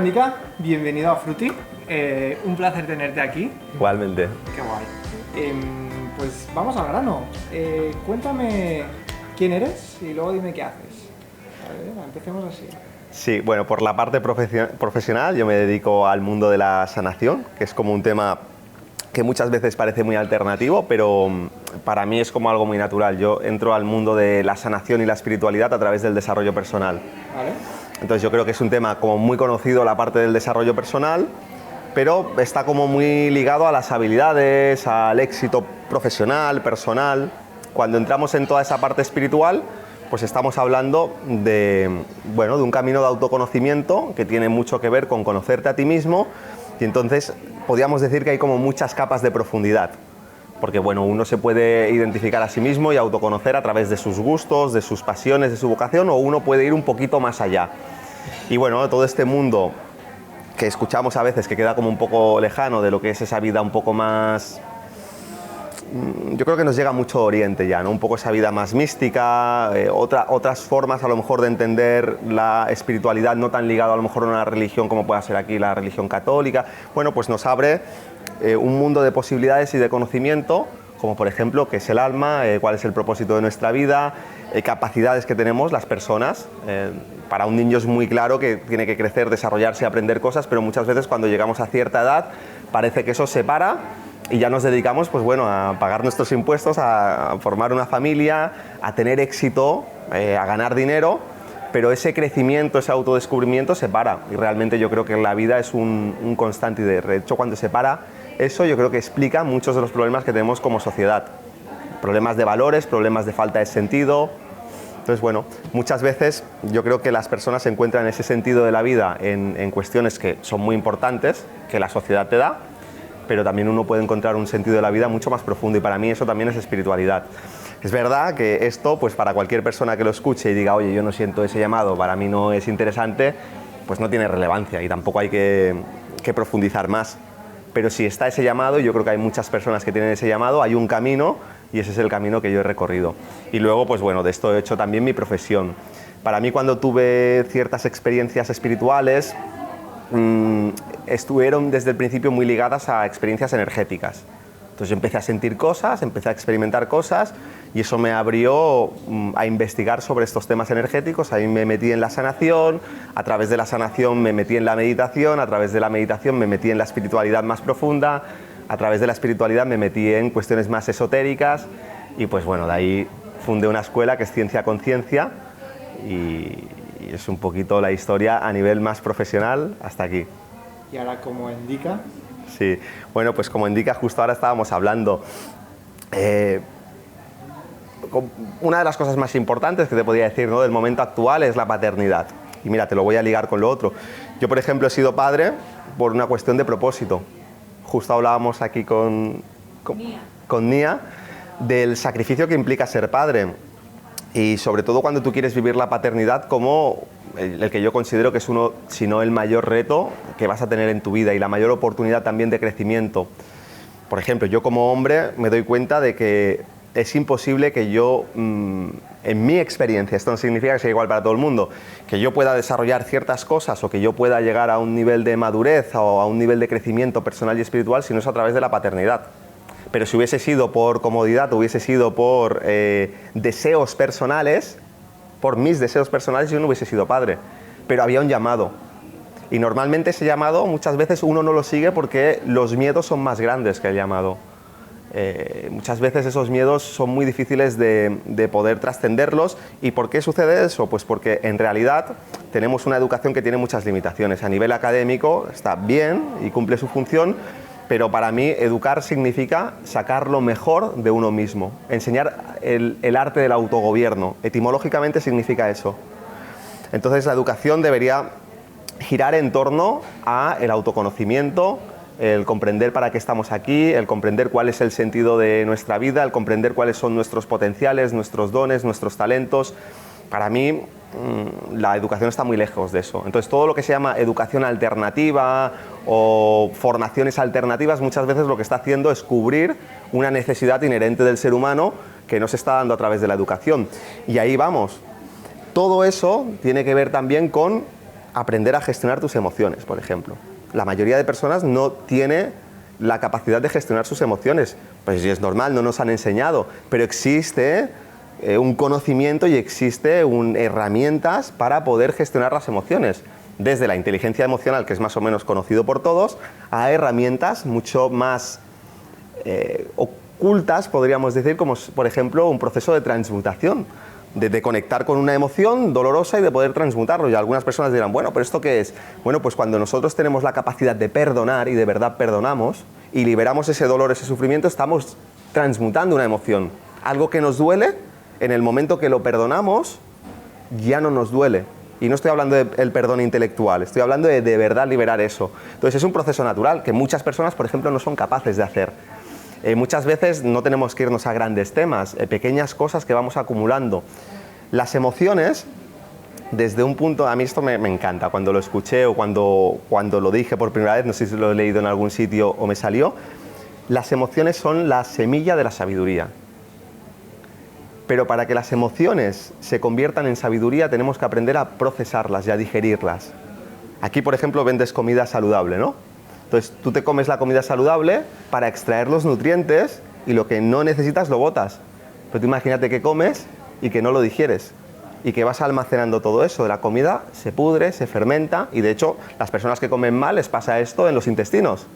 Indica, bienvenido a Fruti. Un placer tenerte aquí. Igualmente. Qué guay. Pues vamos al grano. Cuéntame quién eres y luego dime qué haces. Empecemos así. Sí, bueno, por la parte profesional yo me dedico al mundo de la sanación, que es como un tema que muchas veces parece muy alternativo, pero para mí es como algo muy natural. Yo entro al mundo de la sanación y la espiritualidad a través del desarrollo personal. ¿Vale? Entonces yo creo que es un tema como muy conocido, la parte del desarrollo personal, pero está como muy ligado a las habilidades, al éxito profesional, personal. Cuando entramos en toda esa parte espiritual, pues estamos hablando de, bueno, de un camino de autoconocimiento que tiene mucho que ver con conocerte a ti mismo, y entonces podríamos decir que hay como muchas capas de profundidad, porque bueno, uno se puede identificar a sí mismo y autoconocer a través de sus gustos, de sus pasiones, de su vocación, o uno puede ir un poquito más allá. Y bueno, todo este mundo que escuchamos a veces que queda como un poco lejano de lo que es esa vida un poco más... Yo creo que nos llega mucho de Oriente ya, ¿no? Un poco esa vida más mística, otras formas a lo mejor de entender la espiritualidad, no tan ligado a lo mejor a una religión como pueda ser aquí la religión católica. Bueno, pues nos abre un mundo de posibilidades y de conocimiento, como por ejemplo qué es el alma, cuál es el propósito de nuestra vida, capacidades que tenemos las personas. Para un niño es muy claro que tiene que crecer, desarrollarse y aprender cosas, pero muchas veces cuando llegamos a cierta edad parece que eso se para y ya nos dedicamos, pues bueno, a pagar nuestros impuestos, a formar una familia, a tener éxito, a ganar dinero, pero ese crecimiento, ese autodescubrimiento se para, y realmente yo creo que la vida es un constante, y de hecho cuando se para eso yo creo que explica muchos de los problemas que tenemos como sociedad, problemas de valores, problemas de falta de sentido. Entonces, bueno, muchas veces yo creo que las personas encuentran ese sentido de la vida en cuestiones que son muy importantes, que la sociedad te da, pero también uno puede encontrar un sentido de la vida mucho más profundo, y para mí eso también es espiritualidad. Es verdad que esto, pues para cualquier persona que lo escuche y diga, oye, yo no siento ese llamado, para mí no es interesante, pues no tiene relevancia y tampoco hay que profundizar más. Pero si está ese llamado, y yo creo que hay muchas personas que tienen ese llamado, hay un camino, y ese es el camino que yo he recorrido. Y luego, pues bueno, de esto he hecho también mi profesión. Para mí, cuando tuve ciertas experiencias espirituales, estuvieron desde el principio muy ligadas a experiencias energéticas. Entonces yo empecé a sentir cosas, empecé a experimentar cosas, y eso me abrió a investigar sobre estos temas energéticos. Ahí me metí en la sanación, a través de la sanación me metí en la meditación, a través de la meditación me metí en la espiritualidad más profunda, a través de la espiritualidad me metí en cuestiones más esotéricas, y pues bueno, de ahí fundé una escuela que es Ciencia Conciencia, y es un poquito la historia a nivel más profesional hasta aquí. Y ahora, como indica... Sí, bueno, pues como indica, justo ahora estábamos hablando. Una de las cosas más importantes que te podría decir, ¿no?, del momento actual es la paternidad. Y mira, te lo voy a ligar con lo otro. Yo, por ejemplo, he sido padre por una cuestión de propósito. Justo hablábamos aquí con Nia del sacrificio que implica ser padre. Y sobre todo cuando tú quieres vivir la paternidad como el que yo considero que es uno, si no el mayor reto que vas a tener en tu vida, y la mayor oportunidad también de crecimiento. Por ejemplo, yo como hombre me doy cuenta de que es imposible que yo, en mi experiencia, esto no significa que sea igual para todo el mundo, que yo pueda desarrollar ciertas cosas o que yo pueda llegar a un nivel de madurez o a un nivel de crecimiento personal y espiritual si no es a través de la paternidad. Pero si hubiese sido por comodidad, hubiese sido por deseos personales, por mis deseos personales, yo no hubiese sido padre. Pero había un llamado. Y normalmente ese llamado muchas veces uno no lo sigue porque los miedos son más grandes que el llamado. Muchas veces esos miedos son muy difíciles de poder trascenderlos. ¿Y por qué sucede eso? Pues porque en realidad tenemos una educación que tiene muchas limitaciones. A nivel académico está bien y cumple su función, pero para mí educar significa sacar lo mejor de uno mismo, enseñar el arte del autogobierno. Etimológicamente significa eso. Entonces la educación debería girar en torno a el autoconocimiento, el comprender para qué estamos aquí, el comprender cuál es el sentido de nuestra vida, el comprender cuáles son nuestros potenciales, nuestros dones, nuestros talentos. Para mí la educación está muy lejos de eso. Entonces todo lo que se llama educación alternativa o formaciones alternativas muchas veces lo que está haciendo es cubrir una necesidad inherente del ser humano que no se está dando a través de la educación. Y ahí vamos. Todo eso tiene que ver también con aprender a gestionar tus emociones, por ejemplo. La mayoría de personas no tiene la capacidad de gestionar sus emociones. Pues sí, es normal, no nos han enseñado, pero existe un conocimiento y existe herramientas para poder gestionar las emociones. Desde la inteligencia emocional, que es más o menos conocido por todos, a herramientas mucho más ocultas, podríamos decir, como por ejemplo un proceso de transmutación, de conectar con una emoción dolorosa y de poder transmutarlo. Y algunas personas dirán, bueno, ¿pero esto qué es? Bueno, pues cuando nosotros tenemos la capacidad de perdonar y de verdad perdonamos y liberamos ese dolor, ese sufrimiento, estamos transmutando una emoción. Algo que nos duele, en el momento que lo perdonamos, ya no nos duele. Y no estoy hablando del perdón intelectual, estoy hablando de verdad liberar eso. Entonces es un proceso natural que muchas personas, por ejemplo, no son capaces de hacer. Muchas veces no tenemos que irnos a grandes temas, pequeñas cosas que vamos acumulando. Las emociones, desde un punto, a mí esto me encanta, cuando lo escuché o cuando lo dije por primera vez, no sé si lo he leído en algún sitio o me salió, las emociones son la semilla de la sabiduría. Pero para que las emociones se conviertan en sabiduría tenemos que aprender a procesarlas y a digerirlas. Aquí, por ejemplo, vendes comida saludable, ¿no? Entonces, tú te comes la comida saludable para extraer los nutrientes y lo que no necesitas lo botas. Pero tú imagínate que comes y que no lo digieres y que vas almacenando todo eso. La comida se pudre, se fermenta y, de hecho, las personas que comen mal les pasa esto en los intestinos.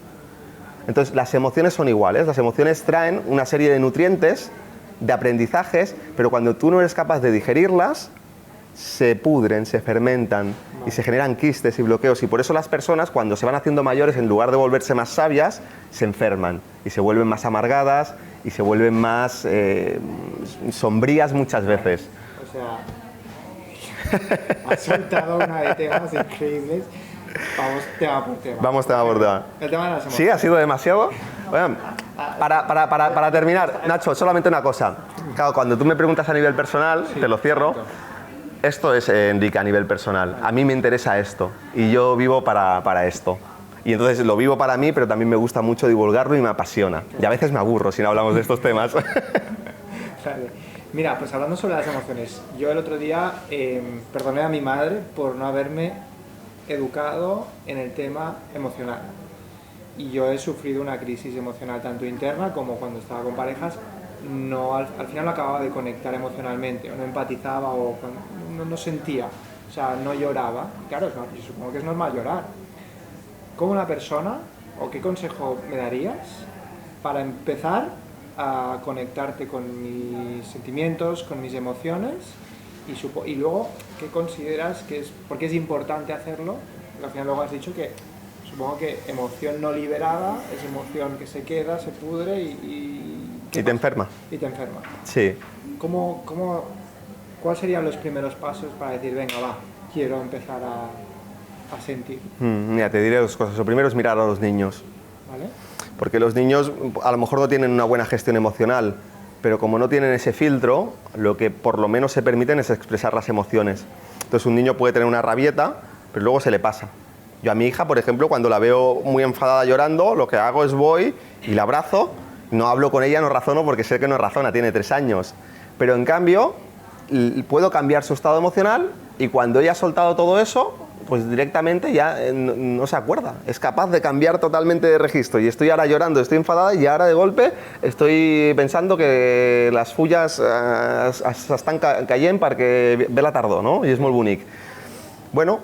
Entonces, las emociones son iguales. Las emociones traen una serie de nutrientes, de aprendizajes, pero cuando tú no eres capaz de digerirlas, se pudren, se fermentan y se generan quistes y bloqueos. Y por eso las personas, cuando se van haciendo mayores, en lugar de volverse más sabias, se enferman y se vuelven más amargadas y se vuelven más sombrías muchas veces. O sea, has soltado una de temas increíbles. Vamos tema por tema. Vamos tema por tema. El tema de las emociones. ¿Sí? ¿Ha sido demasiado? Bueno, para terminar, Nacho, solamente una cosa. Claro, cuando tú me preguntas a nivel personal, sí, te lo cierro. Exacto. Esto es, Enrique, a nivel personal. A mí me interesa esto y yo vivo para esto. Y entonces lo vivo para mí, pero también me gusta mucho divulgarlo y me apasiona. Y a veces me aburro si no hablamos de estos temas. Vale. Mira, pues hablando sobre las emociones. Yo el otro día perdoné a mi madre por no haberme educado en el tema emocional. Y yo he sufrido una crisis emocional tanto interna como cuando estaba con parejas. No, al final no acababa de conectar emocionalmente, o no empatizaba, o no sentía, o sea, no lloraba. Claro, yo supongo que es normal llorar. ¿Cómo una persona, o qué consejo me darías para empezar a conectarte con mis sentimientos, con mis emociones, y luego, qué consideras que es, porque es importante hacerlo? Porque al final luego has dicho que supongo que emoción no liberada es emoción que se queda, se pudre y te enferma. Y te enferma. Sí. ¿Cuáles serían los primeros pasos para decir, venga, va, quiero empezar a sentir? Mira, te diré dos cosas. Lo primero es mirar a los niños. ¿Vale? Porque los niños a lo mejor no tienen una buena gestión emocional, pero como no tienen ese filtro, lo que por lo menos se permiten es expresar las emociones. Entonces un niño puede tener una rabieta, pero luego se le pasa. Yo a mi hija, por ejemplo, cuando la veo muy enfadada llorando, lo que hago es voy y la abrazo. No hablo con ella, no razono porque sé que no razona, tiene 3 años. Pero en cambio, puedo cambiar su estado emocional y cuando ella ha soltado todo eso, pues directamente ya no se acuerda. Es capaz de cambiar totalmente de registro. Y estoy ahora llorando, estoy enfadada y ahora de golpe estoy pensando que las fullas estan caient perquè ve la tardor, no? Y es molt bonic. Bueno,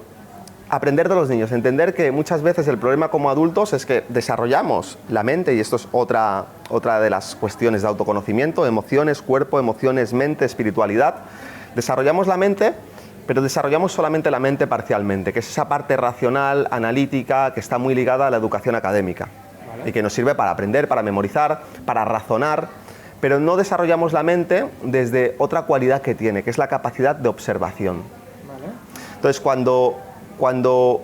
aprender de los niños, entender que muchas veces el problema como adultos es que desarrollamos la mente, y esto es otra de las cuestiones de autoconocimiento, emociones, cuerpo, emociones, mente, espiritualidad. Desarrollamos la mente, pero desarrollamos solamente la mente parcialmente, que es esa parte racional, analítica, que está muy ligada a la educación académica. ¿Vale? Y que nos sirve para aprender, para memorizar, para razonar, pero no desarrollamos la mente desde otra cualidad que tiene, que es la capacidad de observación. ¿Vale? Entonces, cuando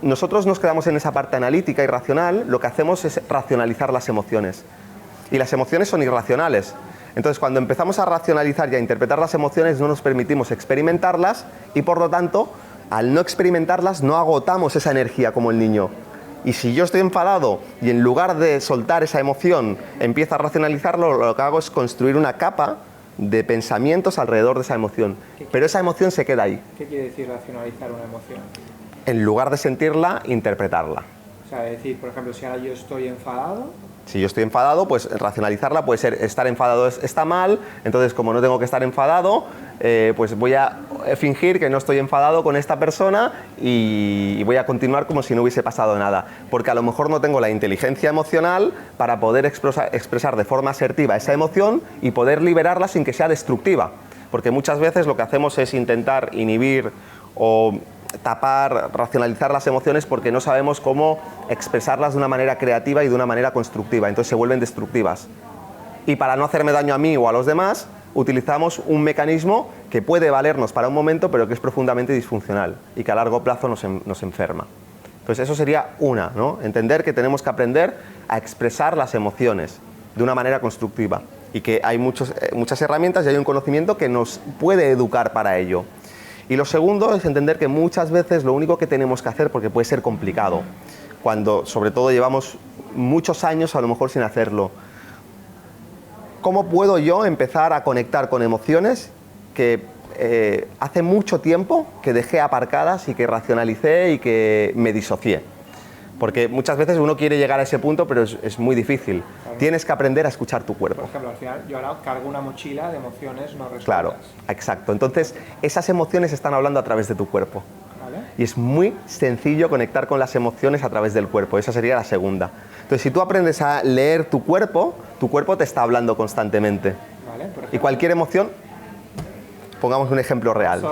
nosotros nos quedamos en esa parte analítica y racional, lo que hacemos es racionalizar las emociones. Y las emociones son irracionales. Entonces, cuando empezamos a racionalizar y a interpretar las emociones, no nos permitimos experimentarlas y, por lo tanto, al no experimentarlas, no agotamos esa energía como el niño. Y si yo estoy enfadado y en lugar de soltar esa emoción empiezo a racionalizarlo, lo que hago es construir una capa de pensamientos alrededor de esa emoción. Pero esa emoción se queda ahí. ¿Qué quiere decir racionalizar una emoción? en lugar de sentirla, interpretarla. O sea, decir, por ejemplo, si ahora yo estoy enfadado... Si yo estoy enfadado, pues racionalizarla puede ser estar enfadado está mal, entonces como no tengo que estar enfadado, pues voy a fingir que no estoy enfadado con esta persona y voy a continuar como si no hubiese pasado nada. Porque a lo mejor no tengo la inteligencia emocional para poder expresar de forma asertiva esa emoción y poder liberarla sin que sea destructiva. Porque muchas veces lo que hacemos es intentar inhibir o tapar, racionalizar las emociones porque no sabemos cómo expresarlas de una manera creativa y de una manera constructiva, entonces se vuelven destructivas. Y para no hacerme daño a mí o a los demás, utilizamos un mecanismo que puede valernos para un momento, pero que es profundamente disfuncional y que a largo plazo nos enferma. Entonces eso sería una, ¿no? Entender que tenemos que aprender a expresar las emociones de una manera constructiva y que hay muchas herramientas y hay un conocimiento que nos puede educar para ello. Y lo segundo es entender que muchas veces lo único que tenemos que hacer, porque puede ser complicado, cuando sobre todo llevamos muchos años a lo mejor sin hacerlo, ¿cómo puedo yo empezar a conectar con emociones que hace mucho tiempo que dejé aparcadas y que racionalicé y que me disocié? Porque muchas veces uno quiere llegar a ese punto, pero es muy difícil. Claro. Tienes que aprender a escuchar tu cuerpo. Por ejemplo, al final yo ahora cargo una mochila de emociones no resueltas. Claro, exacto. Entonces, esas emociones están hablando a través de tu cuerpo. ¿Vale? Y es muy sencillo conectar con las emociones a través del cuerpo. Esa sería la segunda. Entonces, si tú aprendes a leer tu cuerpo te está hablando constantemente. ¿Vale? Por ejemplo, y cualquier emoción, pongamos un ejemplo real.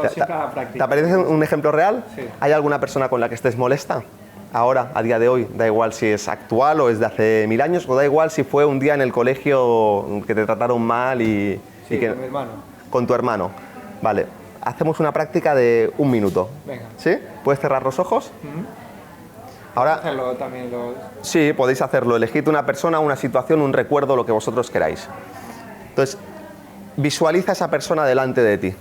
¿Te aparece un ejemplo real? Sí. ¿Hay alguna persona con la que estés molesta? Ahora, a día de hoy, da igual si es actual o es de hace 1000 años, o da igual si fue un día en el colegio que te trataron mal sí, con mi hermano. Con tu hermano. Vale, hacemos una práctica de 1 minuto. Venga. ¿Sí? ¿Puedes cerrar los ojos? Ahora, hacerlo también sí, podéis hacerlo. Elegid una persona, una situación, un recuerdo, lo que vosotros queráis. Entonces, visualiza a esa persona delante de ti.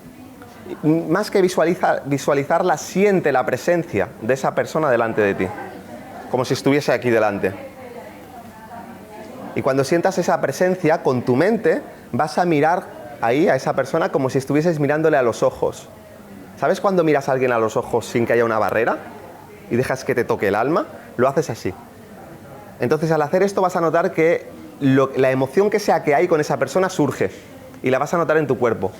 Más que visualizarla, siente la presencia de esa persona delante de ti, como si estuviese aquí delante. Y cuando sientas esa presencia, con tu mente vas a mirar ahí a esa persona como si estuvieses mirándole a los ojos. ¿Sabes cuando miras a alguien a los ojos sin que haya una barrera y dejas que te toque el alma? Lo haces así. Entonces, al hacer esto vas a notar que la emoción que sea que hay con esa persona surge y la vas a notar en tu cuerpo.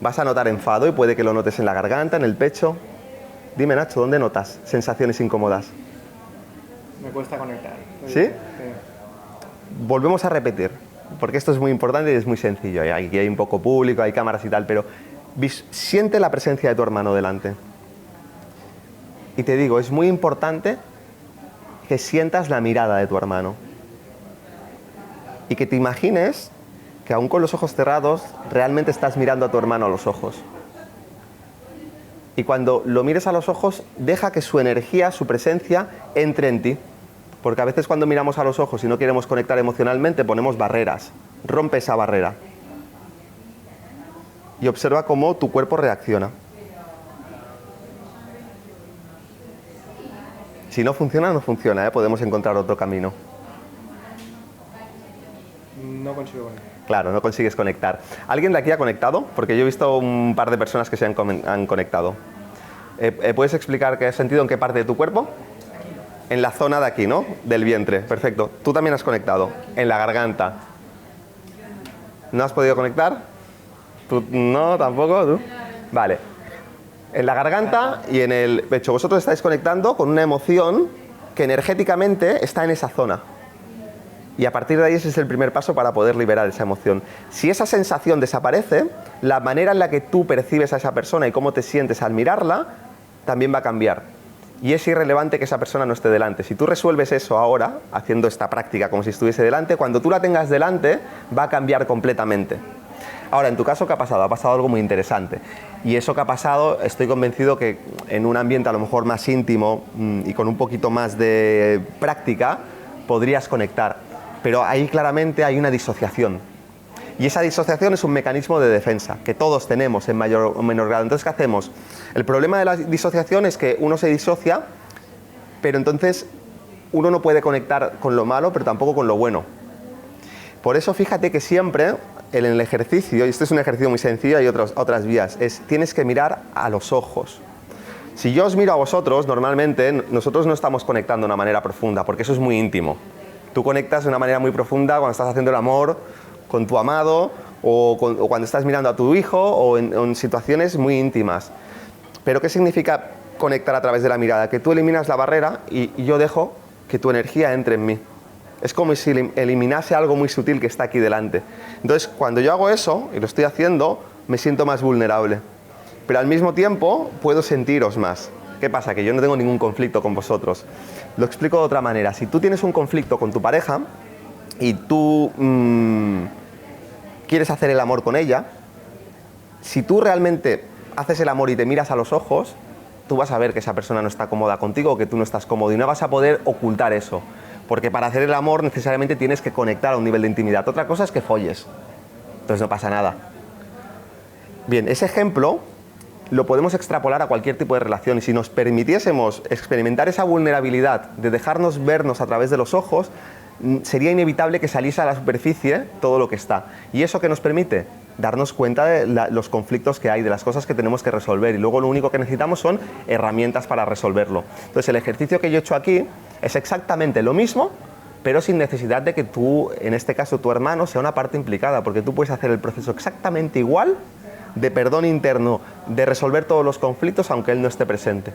Vas a notar enfado y puede que lo notes en la garganta, en el pecho. Dime, Nacho, ¿dónde notas sensaciones incómodas? Me cuesta conectar. ¿Sí? Sí. Volvemos a repetir, porque esto es muy importante y es muy sencillo. Aquí hay un poco público, hay cámaras y tal, pero siente la presencia de tu hermano delante. Y te digo, es muy importante que sientas la mirada de tu hermano. Y que te imagines que aún con los ojos cerrados, realmente estás mirando a tu hermano a los ojos. Y cuando lo mires a los ojos, deja que su energía, su presencia, entre en ti. Porque a veces cuando miramos a los ojos y no queremos conectar emocionalmente, ponemos barreras. Rompe esa barrera. Y observa cómo tu cuerpo reacciona. Si no funciona, no funciona, ¿eh? Podemos encontrar otro camino. No consigo conectar. Claro, no consigues conectar. ¿Alguien de aquí ha conectado? Porque yo he visto un par de personas que se han conectado. ¿Puedes explicar qué has sentido en qué parte de tu cuerpo? En la zona de aquí, ¿no? Del vientre. Perfecto. Tú también has conectado. En la garganta. ¿No has podido conectar? ¿Tú? No, tampoco. ¿Tú? Vale. En la garganta y en el pecho. Vosotros estáis conectando con una emoción que energéticamente está en esa zona. Y a partir de ahí ese es el primer paso para poder liberar esa emoción. Si esa sensación desaparece, la manera en la que tú percibes a esa persona y cómo te sientes al mirarla, también va a cambiar. Y es irrelevante que esa persona no esté delante. Si tú resuelves eso ahora, haciendo esta práctica como si estuviese delante, cuando tú la tengas delante, va a cambiar completamente. Ahora, en tu caso, ¿qué ha pasado? Ha pasado algo muy interesante. Y eso que ha pasado, estoy convencido que en un ambiente a lo mejor más íntimo y con un poquito más de práctica, podrías conectar. Pero ahí claramente hay una disociación. Y esa disociación es un mecanismo de defensa que todos tenemos en mayor o menor grado. Entonces, ¿qué hacemos? El problema de la disociación es que uno se disocia, pero entonces uno no puede conectar con lo malo, pero tampoco con lo bueno. Por eso, fíjate que siempre en el ejercicio, y esto es un ejercicio muy sencillo, hay otras vías, tienes que mirar a los ojos. Si yo os miro a vosotros, normalmente nosotros no estamos conectando de una manera profunda, porque eso es muy íntimo. Tú conectas de una manera muy profunda cuando estás haciendo el amor con tu amado o cuando estás mirando a tu hijo o en situaciones muy íntimas. Pero ¿qué significa conectar a través de la mirada? Que tú eliminas la barrera y yo dejo que tu energía entre en mí. Es como si eliminase algo muy sutil que está aquí delante. Entonces, cuando yo hago eso, y lo estoy haciendo, me siento más vulnerable. Pero al mismo tiempo, puedo sentiros más. ¿Qué pasa? Que yo no tengo ningún conflicto con vosotros. Lo explico de otra manera. Si tú tienes un conflicto con tu pareja y tú quieres hacer el amor con ella, si tú realmente haces el amor y te miras a los ojos, tú vas a ver que esa persona no está cómoda contigo o que tú no estás cómodo y no vas a poder ocultar eso. Porque para hacer el amor necesariamente tienes que conectar a un nivel de intimidad. Otra cosa es que folles. Entonces no pasa nada. Bien, ese ejemplo lo podemos extrapolar a cualquier tipo de relación y si nos permitiésemos experimentar esa vulnerabilidad de dejarnos vernos a través de los ojos, sería inevitable que saliese a la superficie todo lo que está. ¿Y eso qué nos permite? Darnos cuenta de los conflictos que hay, de las cosas que tenemos que resolver y luego lo único que necesitamos son herramientas para resolverlo. Entonces el ejercicio que yo he hecho aquí es exactamente lo mismo, pero sin necesidad de que tú, en este caso tu hermano, sea una parte implicada, porque tú puedes hacer el proceso exactamente igual de perdón interno, de resolver todos los conflictos aunque él no esté presente.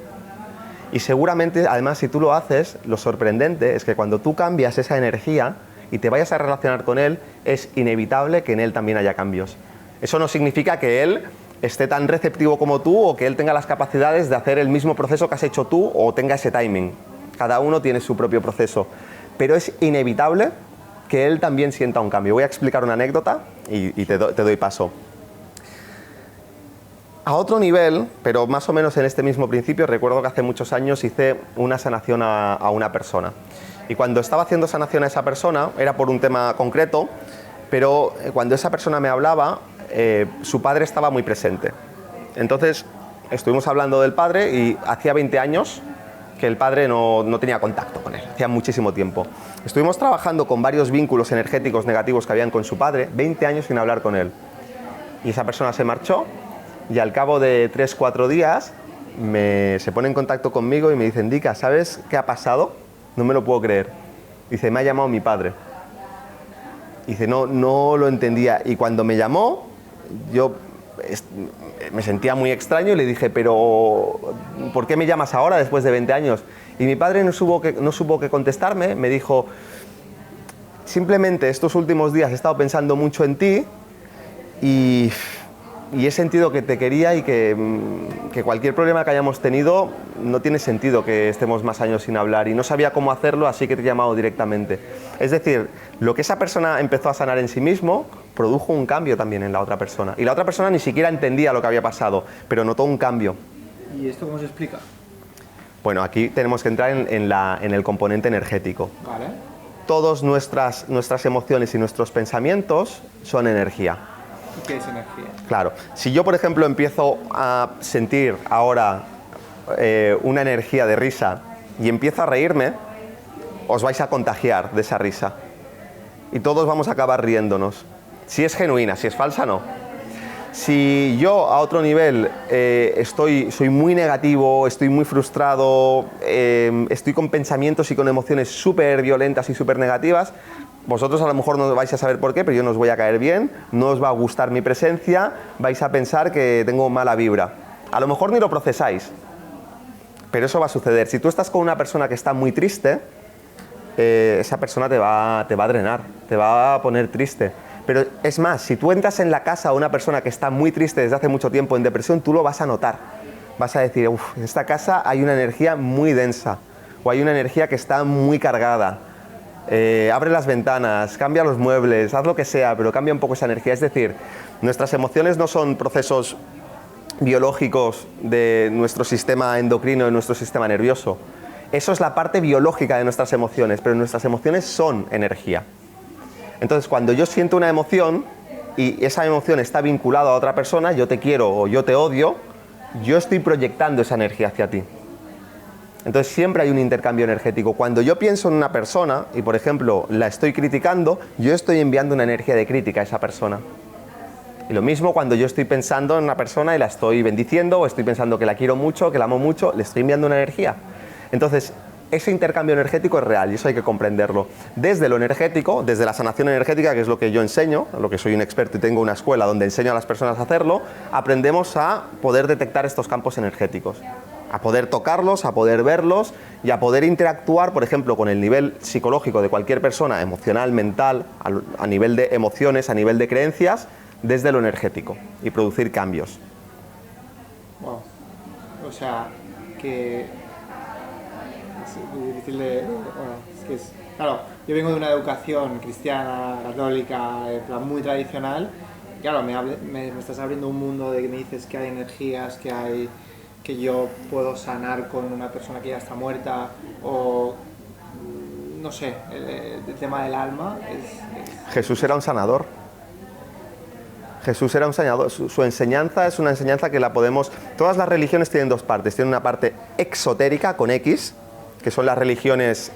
Y seguramente, además, si tú lo haces, lo sorprendente es que cuando tú cambias esa energía y te vayas a relacionar con él, es inevitable que en él también haya cambios. Eso no significa que él esté tan receptivo como tú o que él tenga las capacidades de hacer el mismo proceso que has hecho tú o tenga ese timing. Cada uno tiene su propio proceso, pero es inevitable que él también sienta un cambio. Voy a explicar una anécdota y te doy paso. A otro nivel, pero más o menos en este mismo principio, recuerdo que hace muchos años hice una sanación a una persona. Y cuando estaba haciendo sanación a esa persona, era por un tema concreto, pero cuando esa persona me hablaba, su padre estaba muy presente. Entonces, estuvimos hablando del padre y hacía 20 años que el padre no tenía contacto con él, hacía muchísimo tiempo. Estuvimos trabajando con varios vínculos energéticos negativos que habían con su padre, 20 años sin hablar con él. Y esa persona se marchó y al cabo de 3-4 días se pone en contacto conmigo y me dice: Ndika, ¿sabes qué ha pasado? No me lo puedo creer. Dice: me ha llamado mi padre. Dice: no lo entendía. Y cuando me llamó, yo me sentía muy extraño y le dije: pero ¿por qué me llamas ahora después de 20 años? Y mi padre no supo qué contestarme. Me dijo: simplemente estos últimos días he estado pensando mucho en ti y he sentido que te quería y que cualquier problema que hayamos tenido no tiene sentido que estemos más años sin hablar y no sabía cómo hacerlo, así que te he llamado directamente. Es decir, lo que esa persona empezó a sanar en sí mismo produjo un cambio también en la otra persona. Y la otra persona ni siquiera entendía lo que había pasado, pero notó un cambio. ¿Y esto cómo se explica? Bueno, aquí tenemos que entrar en el componente energético. Vale. Todas nuestras emociones y nuestros pensamientos son energía. ¿Y qué es energía? Claro, si yo por ejemplo empiezo a sentir ahora una energía de risa y empiezo a reírme, os vais a contagiar de esa risa y todos vamos a acabar riéndonos. Si es genuina, si es falsa, no. Si yo a otro nivel soy muy negativo, estoy muy frustrado, estoy con pensamientos y con emociones súper violentas y súper negativas, vosotros a lo mejor no vais a saber por qué, pero yo no os voy a caer bien, no os va a gustar mi presencia, vais a pensar que tengo mala vibra. A lo mejor ni lo procesáis, pero eso va a suceder. Si tú estás con una persona que está muy triste, esa persona te va a drenar, te va a poner triste. Pero es más, si tú entras en la casa de una persona que está muy triste desde hace mucho tiempo en depresión, tú lo vas a notar. Vas a decir: uff, en esta casa hay una energía muy densa, o hay una energía que está muy cargada. Abre las ventanas, cambia los muebles, haz lo que sea, pero cambia un poco esa energía. Es decir, nuestras emociones no son procesos biológicos de nuestro sistema endocrino, de nuestro sistema nervioso. Eso es la parte biológica de nuestras emociones, pero nuestras emociones son energía. Entonces, cuando yo siento una emoción y esa emoción está vinculada a otra persona, yo te quiero o yo te odio, yo estoy proyectando esa energía hacia ti. Entonces siempre hay un intercambio energético. Cuando yo pienso en una persona y, por ejemplo, la estoy criticando, yo estoy enviando una energía de crítica a esa persona. Y lo mismo cuando yo estoy pensando en una persona y la estoy bendiciendo, o estoy pensando que la quiero mucho, que la amo mucho, le estoy enviando una energía. Entonces, ese intercambio energético es real y eso hay que comprenderlo. Desde lo energético, desde la sanación energética, que es lo que yo enseño, lo que soy un experto y tengo una escuela donde enseño a las personas a hacerlo, aprendemos a poder detectar estos campos energéticos, a poder tocarlos, a poder verlos y a poder interactuar, por ejemplo, con el nivel psicológico de cualquier persona, emocional, mental, a nivel de emociones, a nivel de creencias, desde lo energético y producir cambios. Wow. O sea, que es muy difícil de... Bueno, es que es... Claro, yo vengo de una educación cristiana, católica, en plan muy tradicional. Y claro, me estás abriendo un mundo de que me dices que hay energías, que yo puedo sanar con una persona que ya está muerta, o no sé, el tema del alma Jesús era un sanador. Jesús era un sanador. Su enseñanza es una enseñanza que la podemos... Todas las religiones tienen dos partes. Tienen una parte exotérica, con X, que son las religiones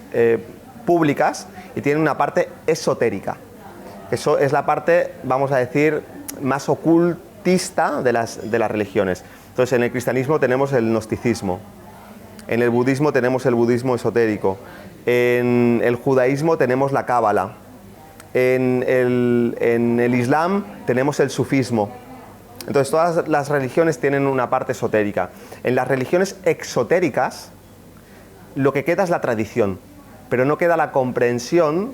públicas, y tienen una parte esotérica. Eso es la parte, vamos a decir, más ocultista de las religiones. Entonces, en el cristianismo tenemos el gnosticismo. En el budismo tenemos el budismo esotérico. En el judaísmo tenemos la cábala. En el islam tenemos el sufismo. Entonces todas las religiones tienen una parte esotérica. En las religiones exotéricas lo que queda es la tradición, pero no queda la comprensión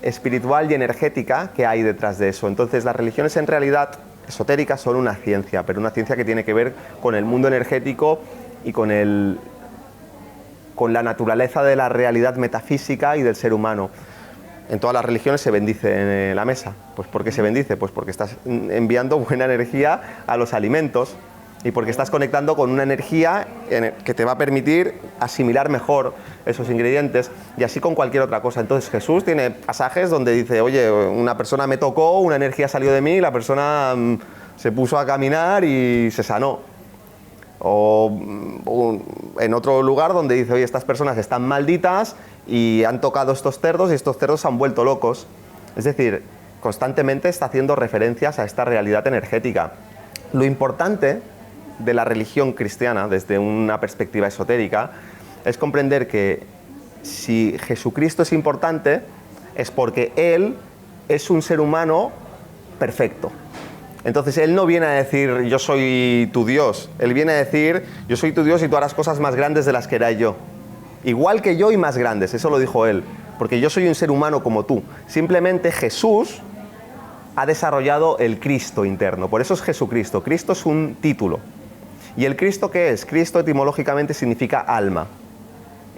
espiritual y energética que hay detrás de eso. Entonces las religiones en realidad esotéricas son una ciencia, pero una ciencia que tiene que ver con el mundo energético y con la naturaleza de la realidad metafísica y del ser humano. En todas las religiones se bendice la mesa. Pues ¿por qué se bendice? Pues porque estás enviando buena energía a los alimentos y porque estás conectando con una energía que te va a permitir asimilar mejor esos ingredientes, y así con cualquier otra cosa. Entonces Jesús tiene pasajes donde dice, oye, una persona me tocó, una energía salió de mí, y la persona se puso a caminar y se sanó. O en otro lugar donde dice, oye, estas personas están malditas y han tocado estos cerdos y estos cerdos se han vuelto locos. Es decir, constantemente está haciendo referencias a esta realidad energética. Lo importante de la religión cristiana, desde una perspectiva esotérica, es comprender que si Jesucristo es importante, es porque Él es un ser humano perfecto. Entonces Él no viene a decir, yo soy tu Dios. Él viene a decir, yo soy tu Dios y tú harás cosas más grandes de las que era yo. Igual que yo y más grandes, eso lo dijo Él. Porque yo soy un ser humano como tú. Simplemente Jesús ha desarrollado el Cristo interno. Por eso es Jesucristo. Cristo es un título. ¿Y el Cristo qué es? Cristo etimológicamente significa alma.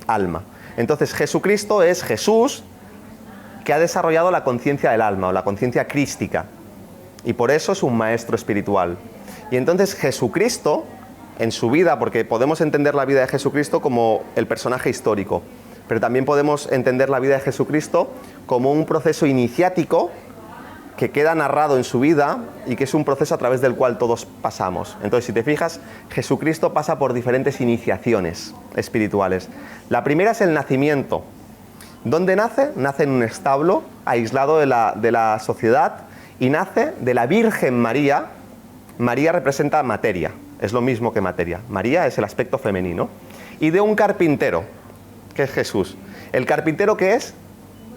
Alma. Entonces Jesucristo es Jesús que ha desarrollado la conciencia del alma o la conciencia crística. Y por eso es un maestro espiritual. Y entonces Jesucristo, en su vida, porque podemos entender la vida de Jesucristo como el personaje histórico, pero también podemos entender la vida de Jesucristo como un proceso iniciático que queda narrado en su vida y que es un proceso a través del cual todos pasamos. Entonces, si te fijas, Jesucristo pasa por diferentes iniciaciones espirituales. La primera es el nacimiento. ¿Dónde nace? Nace en un establo, aislado de la sociedad, y nace de la Virgen María. María representa materia, es lo mismo que materia. María es el aspecto femenino. Y de un carpintero, que es Jesús. ¿El carpintero qué es?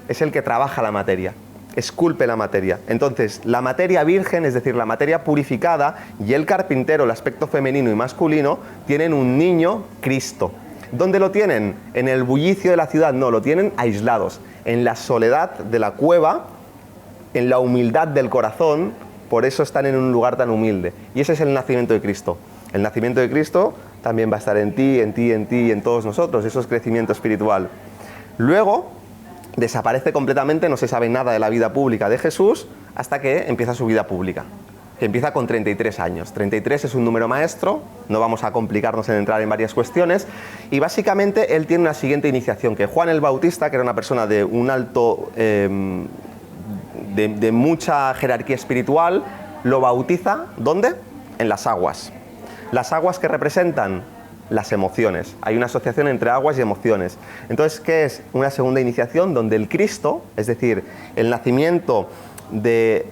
Es el que trabaja la materia, esculpe la materia. Entonces, la materia virgen, es decir, la materia purificada, y el carpintero, el aspecto femenino y masculino, tienen un niño, Cristo. ¿Dónde lo tienen? ¿En el bullicio de la ciudad? No, lo tienen aislados, en la soledad de la cueva, en la humildad del corazón. Por eso están en un lugar tan humilde. Y ese es el nacimiento de Cristo. El nacimiento de Cristo también va a estar en ti, en ti, en ti y en todos nosotros. Eso es crecimiento espiritual. Luego desaparece completamente, no se sabe nada de la vida pública de Jesús hasta que empieza su vida pública, que empieza con 33 años. 33 es un número maestro, no vamos a complicarnos en entrar en varias cuestiones, y básicamente él tiene una siguiente iniciación, que Juan el Bautista, que era una persona de un alto... de mucha jerarquía espiritual, lo bautiza, ¿dónde? En las aguas. Las aguas que representan las emociones. Hay una asociación entre aguas y emociones. Entonces, ¿qué es? Una segunda iniciación donde el Cristo, es decir, el nacimiento de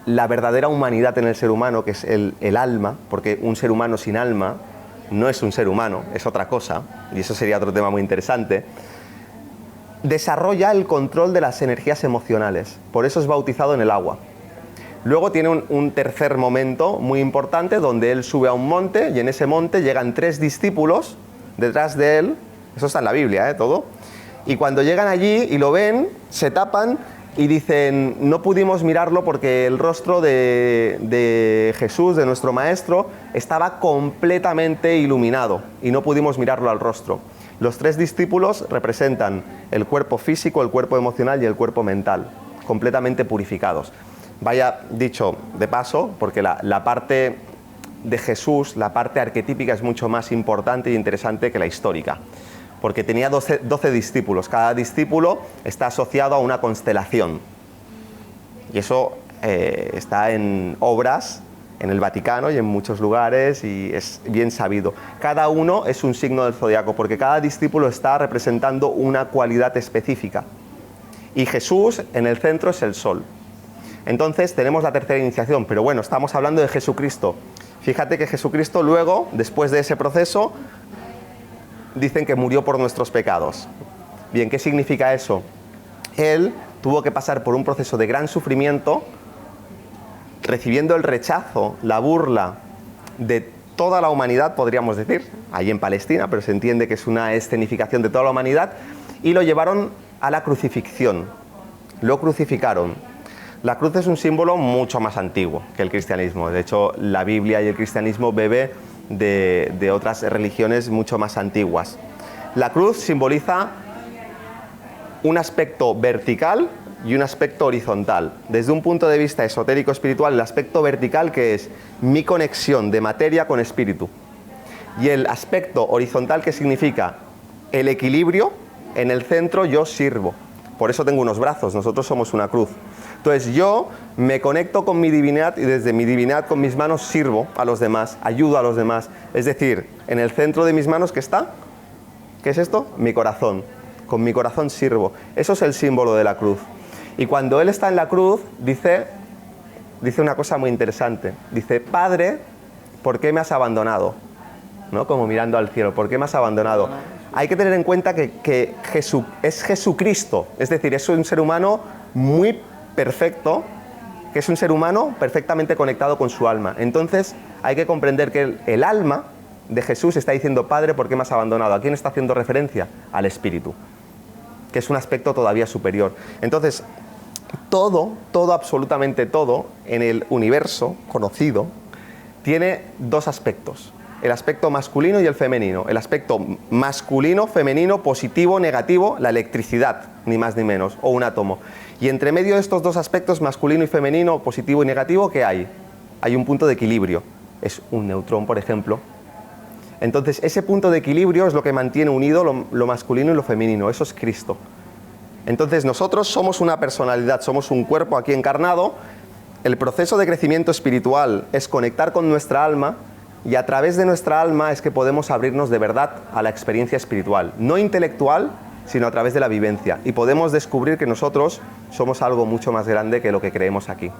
la verdadera humanidad en el ser humano, que es el alma, porque un ser humano sin alma no es un ser humano, es otra cosa, y eso sería otro tema muy interesante, desarrolla el control de las energías emocionales, por eso es bautizado en el agua. Luego tiene un tercer momento muy importante donde él sube a un monte y en ese monte llegan 3 discípulos detrás de él, eso está en la Biblia, todo, y cuando llegan allí y lo ven, se tapan y dicen, no pudimos mirarlo porque el rostro de Jesús, de nuestro Maestro, estaba completamente iluminado y no pudimos mirarlo al rostro. Los 3 discípulos representan el cuerpo físico, el cuerpo emocional y el cuerpo mental, completamente purificados. Vaya dicho de paso, porque la parte de Jesús, la parte arquetípica es mucho más importante e interesante que la histórica, porque tenía 12 discípulos, cada discípulo está asociado a una constelación, y eso está en obras en el Vaticano y en muchos lugares y es bien sabido. Cada uno es un signo del zodiaco, porque cada discípulo está representando una cualidad específica, y Jesús en el centro es el sol. Entonces tenemos la tercera iniciación, pero bueno, estamos hablando de Jesucristo. Fíjate que Jesucristo luego, después de ese proceso, dicen que murió por nuestros pecados. Bien, ¿qué significa eso? Él tuvo que pasar por un proceso de gran sufrimiento, recibiendo el rechazo, la burla de toda la humanidad, podríamos decir, ahí en Palestina, pero se entiende que es una escenificación de toda la humanidad, y lo llevaron a la crucifixión, lo crucificaron. La cruz es un símbolo mucho más antiguo que el cristianismo. De hecho, la Biblia y el cristianismo bebe de otras religiones mucho más antiguas. La cruz simboliza un aspecto vertical y un aspecto horizontal. Desde un punto de vista esotérico espiritual, el aspecto vertical, que es mi conexión de materia con espíritu. Y el aspecto horizontal, que significa el equilibrio, en el centro yo sirvo. Por eso tengo unos brazos, nosotros somos una cruz. Entonces yo me conecto con mi divinidad y desde mi divinidad con mis manos sirvo a los demás, ayudo a los demás. Es decir, en el centro de mis manos, ¿qué está? ¿Qué es esto? Mi corazón. Con mi corazón sirvo. Eso es el símbolo de la cruz. Y cuando él está en la cruz, dice una cosa muy interesante. Dice, Padre, ¿por qué me has abandonado? ¿No? Como mirando al cielo, ¿por qué me has abandonado? Hay que tener en cuenta que es Jesucristo. Es decir, es un ser humano muy perfecto, que es un ser humano perfectamente conectado con su alma. Entonces hay que comprender que el alma de Jesús está diciendo, Padre, ¿por qué me has abandonado? ¿A quién está haciendo referencia? Al Espíritu, que es un aspecto todavía superior. Entonces, todo, absolutamente todo, en el universo conocido, tiene 2 aspectos. El aspecto masculino y el femenino. El aspecto masculino, femenino, positivo, negativo, la electricidad, ni más ni menos, o un átomo. Y entre medio de estos 2 aspectos, masculino y femenino, positivo y negativo, ¿qué hay? Hay un punto de equilibrio. Es un neutrón, por ejemplo. Entonces, ese punto de equilibrio es lo que mantiene unido lo masculino y lo femenino. Eso es Cristo. Entonces, nosotros somos una personalidad, somos un cuerpo aquí encarnado. El proceso de crecimiento espiritual es conectar con nuestra alma, y a través de nuestra alma es que podemos abrirnos de verdad a la experiencia espiritual, no intelectual, sino a través de la vivencia, y podemos descubrir que nosotros somos algo mucho más grande que lo que creemos aquí.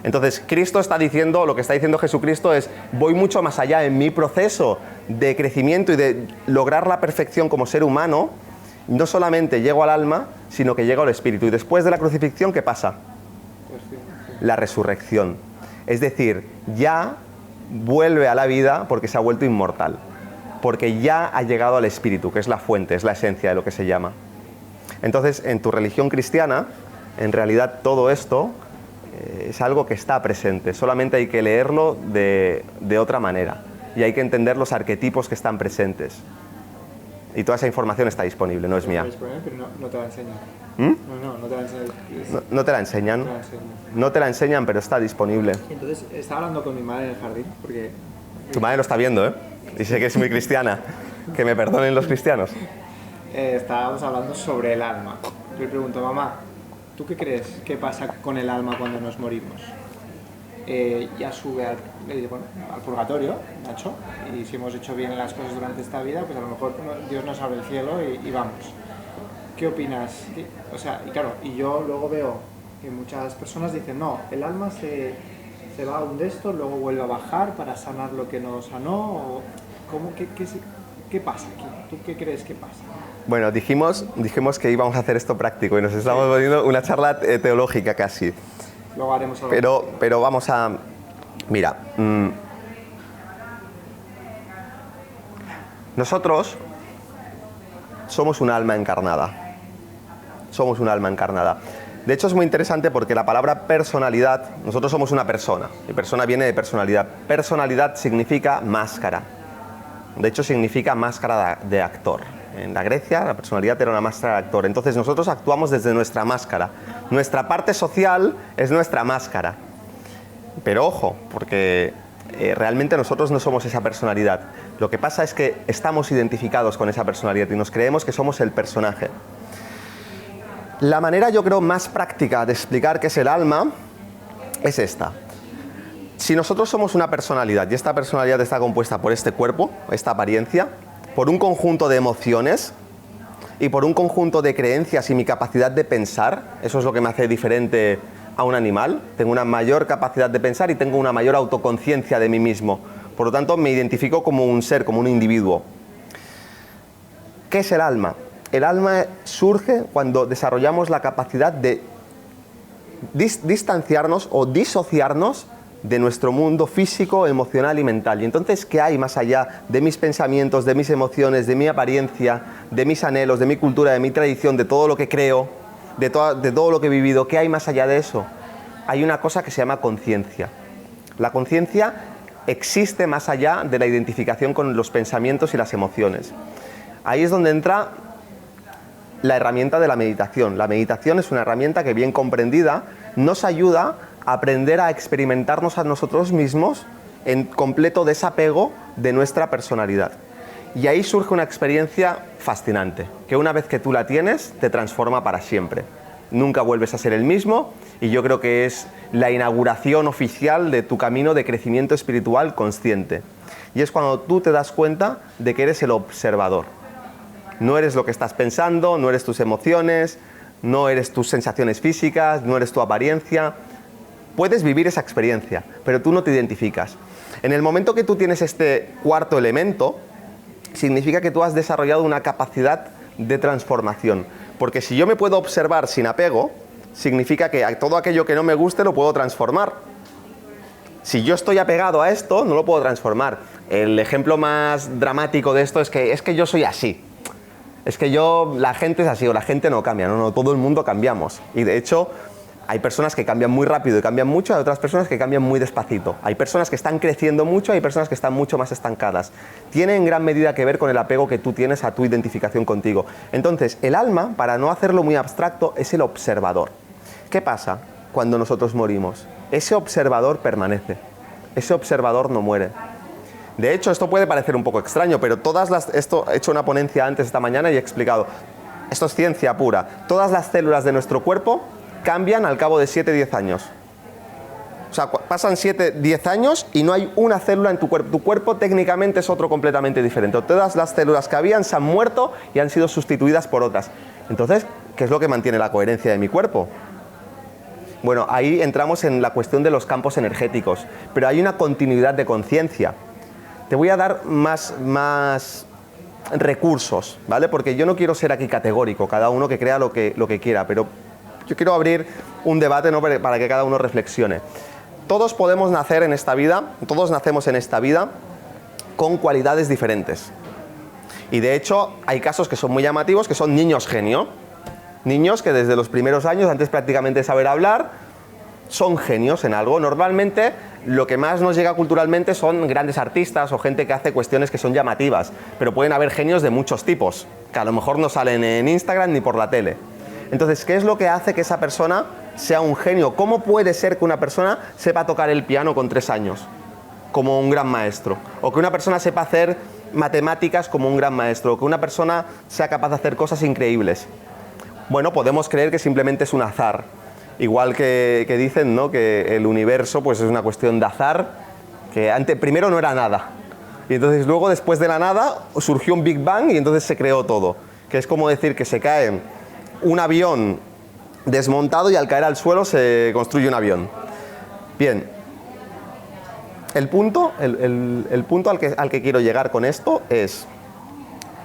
Entonces, Cristo está diciendo, lo que está diciendo Jesucristo es, voy mucho más allá en mi proceso de crecimiento y de lograr la perfección como ser humano. No solamente llego al alma, sino que llego al espíritu. Y después de la crucifixión, ¿qué pasa? La resurrección. Es decir, ya vuelve a la vida porque se ha vuelto inmortal, porque ya ha llegado al espíritu, que es la fuente, es la esencia de lo que se llama. Entonces, en tu religión cristiana, en realidad todo esto es algo que está presente, solamente hay que leerlo de otra manera y hay que entender los arquetipos que están presentes. Y toda esa información está disponible, no es mía. Pero no te la enseñan. No te la enseñan. No te la enseñan. No te la enseñan, pero está disponible. Entonces, estaba hablando con mi madre en el jardín, porque... Tu madre lo está viendo, ¿eh? Y sé que es muy cristiana. Que me perdonen los cristianos. Estábamos hablando sobre el alma. Yo le pregunto, mamá, ¿tú qué crees que pasa con el alma cuando nos morimos? Ya sube al purgatorio, Nacho, y si hemos hecho bien las cosas durante esta vida, pues a lo mejor Dios nos abre el cielo y vamos. ¿Qué opinas? O sea, y claro, y yo luego veo que muchas personas dicen, no, el alma se va a un de esto, luego vuelve a bajar para sanar lo que no sanó, o ¿qué pasa aquí? ¿Tú qué crees que pasa? Bueno, dijimos que íbamos a hacer esto práctico y nos estamos poniendo una charla teológica casi. Luego haremos algo. Pero vamos a... Mira, nosotros somos un alma encarnada. Somos un alma encarnada. De hecho es muy interesante porque la palabra personalidad, nosotros somos una persona, y persona viene de personalidad. Personalidad significa máscara. De hecho significa máscara de actor. En la Grecia la personalidad era una máscara de actor. Entonces nosotros actuamos desde nuestra máscara. Nuestra parte social es nuestra máscara. Pero ojo, porque realmente nosotros no somos esa personalidad. Lo que pasa es que estamos identificados con esa personalidad y nos creemos que somos el personaje. La manera, yo creo, más práctica de explicar qué es el alma es esta. Si nosotros somos una personalidad y esta personalidad está compuesta por este cuerpo, esta apariencia, por un conjunto de emociones y por un conjunto de creencias y mi capacidad de pensar, eso es lo que me hace diferente a un animal. Tengo una mayor capacidad de pensar y tengo una mayor autoconciencia de mí mismo. Por lo tanto, me identifico como un ser, como un individuo. ¿Qué es el alma? El alma surge cuando desarrollamos la capacidad de distanciarnos o disociarnos de nuestro mundo físico, emocional y mental. Y entonces, ¿qué hay más allá de mis pensamientos, de mis emociones, de mi apariencia, de mis anhelos, de mi cultura, de mi tradición, de todo lo que creo, de todo lo que he vivido? ¿Qué hay más allá de eso? Hay una cosa que se llama conciencia. La conciencia existe más allá de la identificación con los pensamientos y las emociones. Ahí es donde entra la herramienta de la meditación. La meditación es una herramienta que, bien comprendida, nos ayuda a aprender a experimentarnos a nosotros mismos en completo desapego de nuestra personalidad. Y ahí surge una experiencia fascinante, que una vez que tú la tienes, te transforma para siempre. Nunca vuelves a ser el mismo, y yo creo que es la inauguración oficial de tu camino de crecimiento espiritual consciente. Y es cuando tú te das cuenta de que eres el observador. No eres lo que estás pensando, no eres tus emociones, no eres tus sensaciones físicas, no eres tu apariencia. Puedes vivir esa experiencia, pero tú no te identificas. En el momento que tú tienes este cuarto elemento, significa que tú has desarrollado una capacidad de transformación. Porque si yo me puedo observar sin apego, significa que todo aquello que no me guste lo puedo transformar. Si yo estoy apegado a esto, no lo puedo transformar. El ejemplo más dramático de esto es que yo soy así. Es que la gente es así o la gente no cambia. No, todo el mundo cambiamos. Y de hecho, hay personas que cambian muy rápido y cambian mucho, hay otras personas que cambian muy despacito. Hay personas que están creciendo mucho, hay personas que están mucho más estancadas. Tiene en gran medida que ver con el apego que tú tienes a tu identificación contigo. Entonces, el alma, para no hacerlo muy abstracto, es el observador. ¿Qué pasa cuando nosotros morimos? Ese observador permanece. Ese observador no muere. De hecho, esto puede parecer un poco extraño, pero esto he hecho una ponencia antes esta mañana y he explicado. Esto es ciencia pura. Todas las células de nuestro cuerpo cambian al cabo de 7-10 años. O sea, pasan 7-10 años y no hay una célula en tu cuerpo. Tu cuerpo técnicamente es otro completamente diferente. Todas las células que habían se han muerto y han sido sustituidas por otras. Entonces, ¿qué es lo que mantiene la coherencia de mi cuerpo? Bueno, ahí entramos en la cuestión de los campos energéticos, pero hay una continuidad de conciencia. Te voy a dar más recursos, ¿vale? Porque yo no quiero ser aquí categórico, cada uno que crea lo que quiera, pero yo quiero abrir un debate, ¿no?, para que cada uno reflexione. Todos podemos nacer en esta vida, todos nacemos en esta vida con cualidades diferentes. Y de hecho hay casos que son muy llamativos, que son niños genio. Niños que desde los primeros años, antes prácticamente de saber hablar, son genios en algo. Normalmente lo que más nos llega culturalmente son grandes artistas o gente que hace cuestiones que son llamativas, pero pueden haber genios de muchos tipos, que a lo mejor no salen en Instagram ni por la tele. Entonces, ¿qué es lo que hace que esa persona sea un genio? ¿Cómo puede ser que una persona sepa tocar el piano con 3 años, como un gran maestro? O que una persona sepa hacer matemáticas como un gran maestro, o que una persona sea capaz de hacer cosas increíbles. Bueno, podemos creer que simplemente es un azar. Igual que dicen, ¿no?, que el universo pues es una cuestión de azar, que primero no era nada. Y entonces luego, después de la nada, surgió un Big Bang y entonces se creó todo. Que es como decir que se cae un avión desmontado y al caer al suelo se construye un avión. Bien, el punto al que quiero llegar con esto es,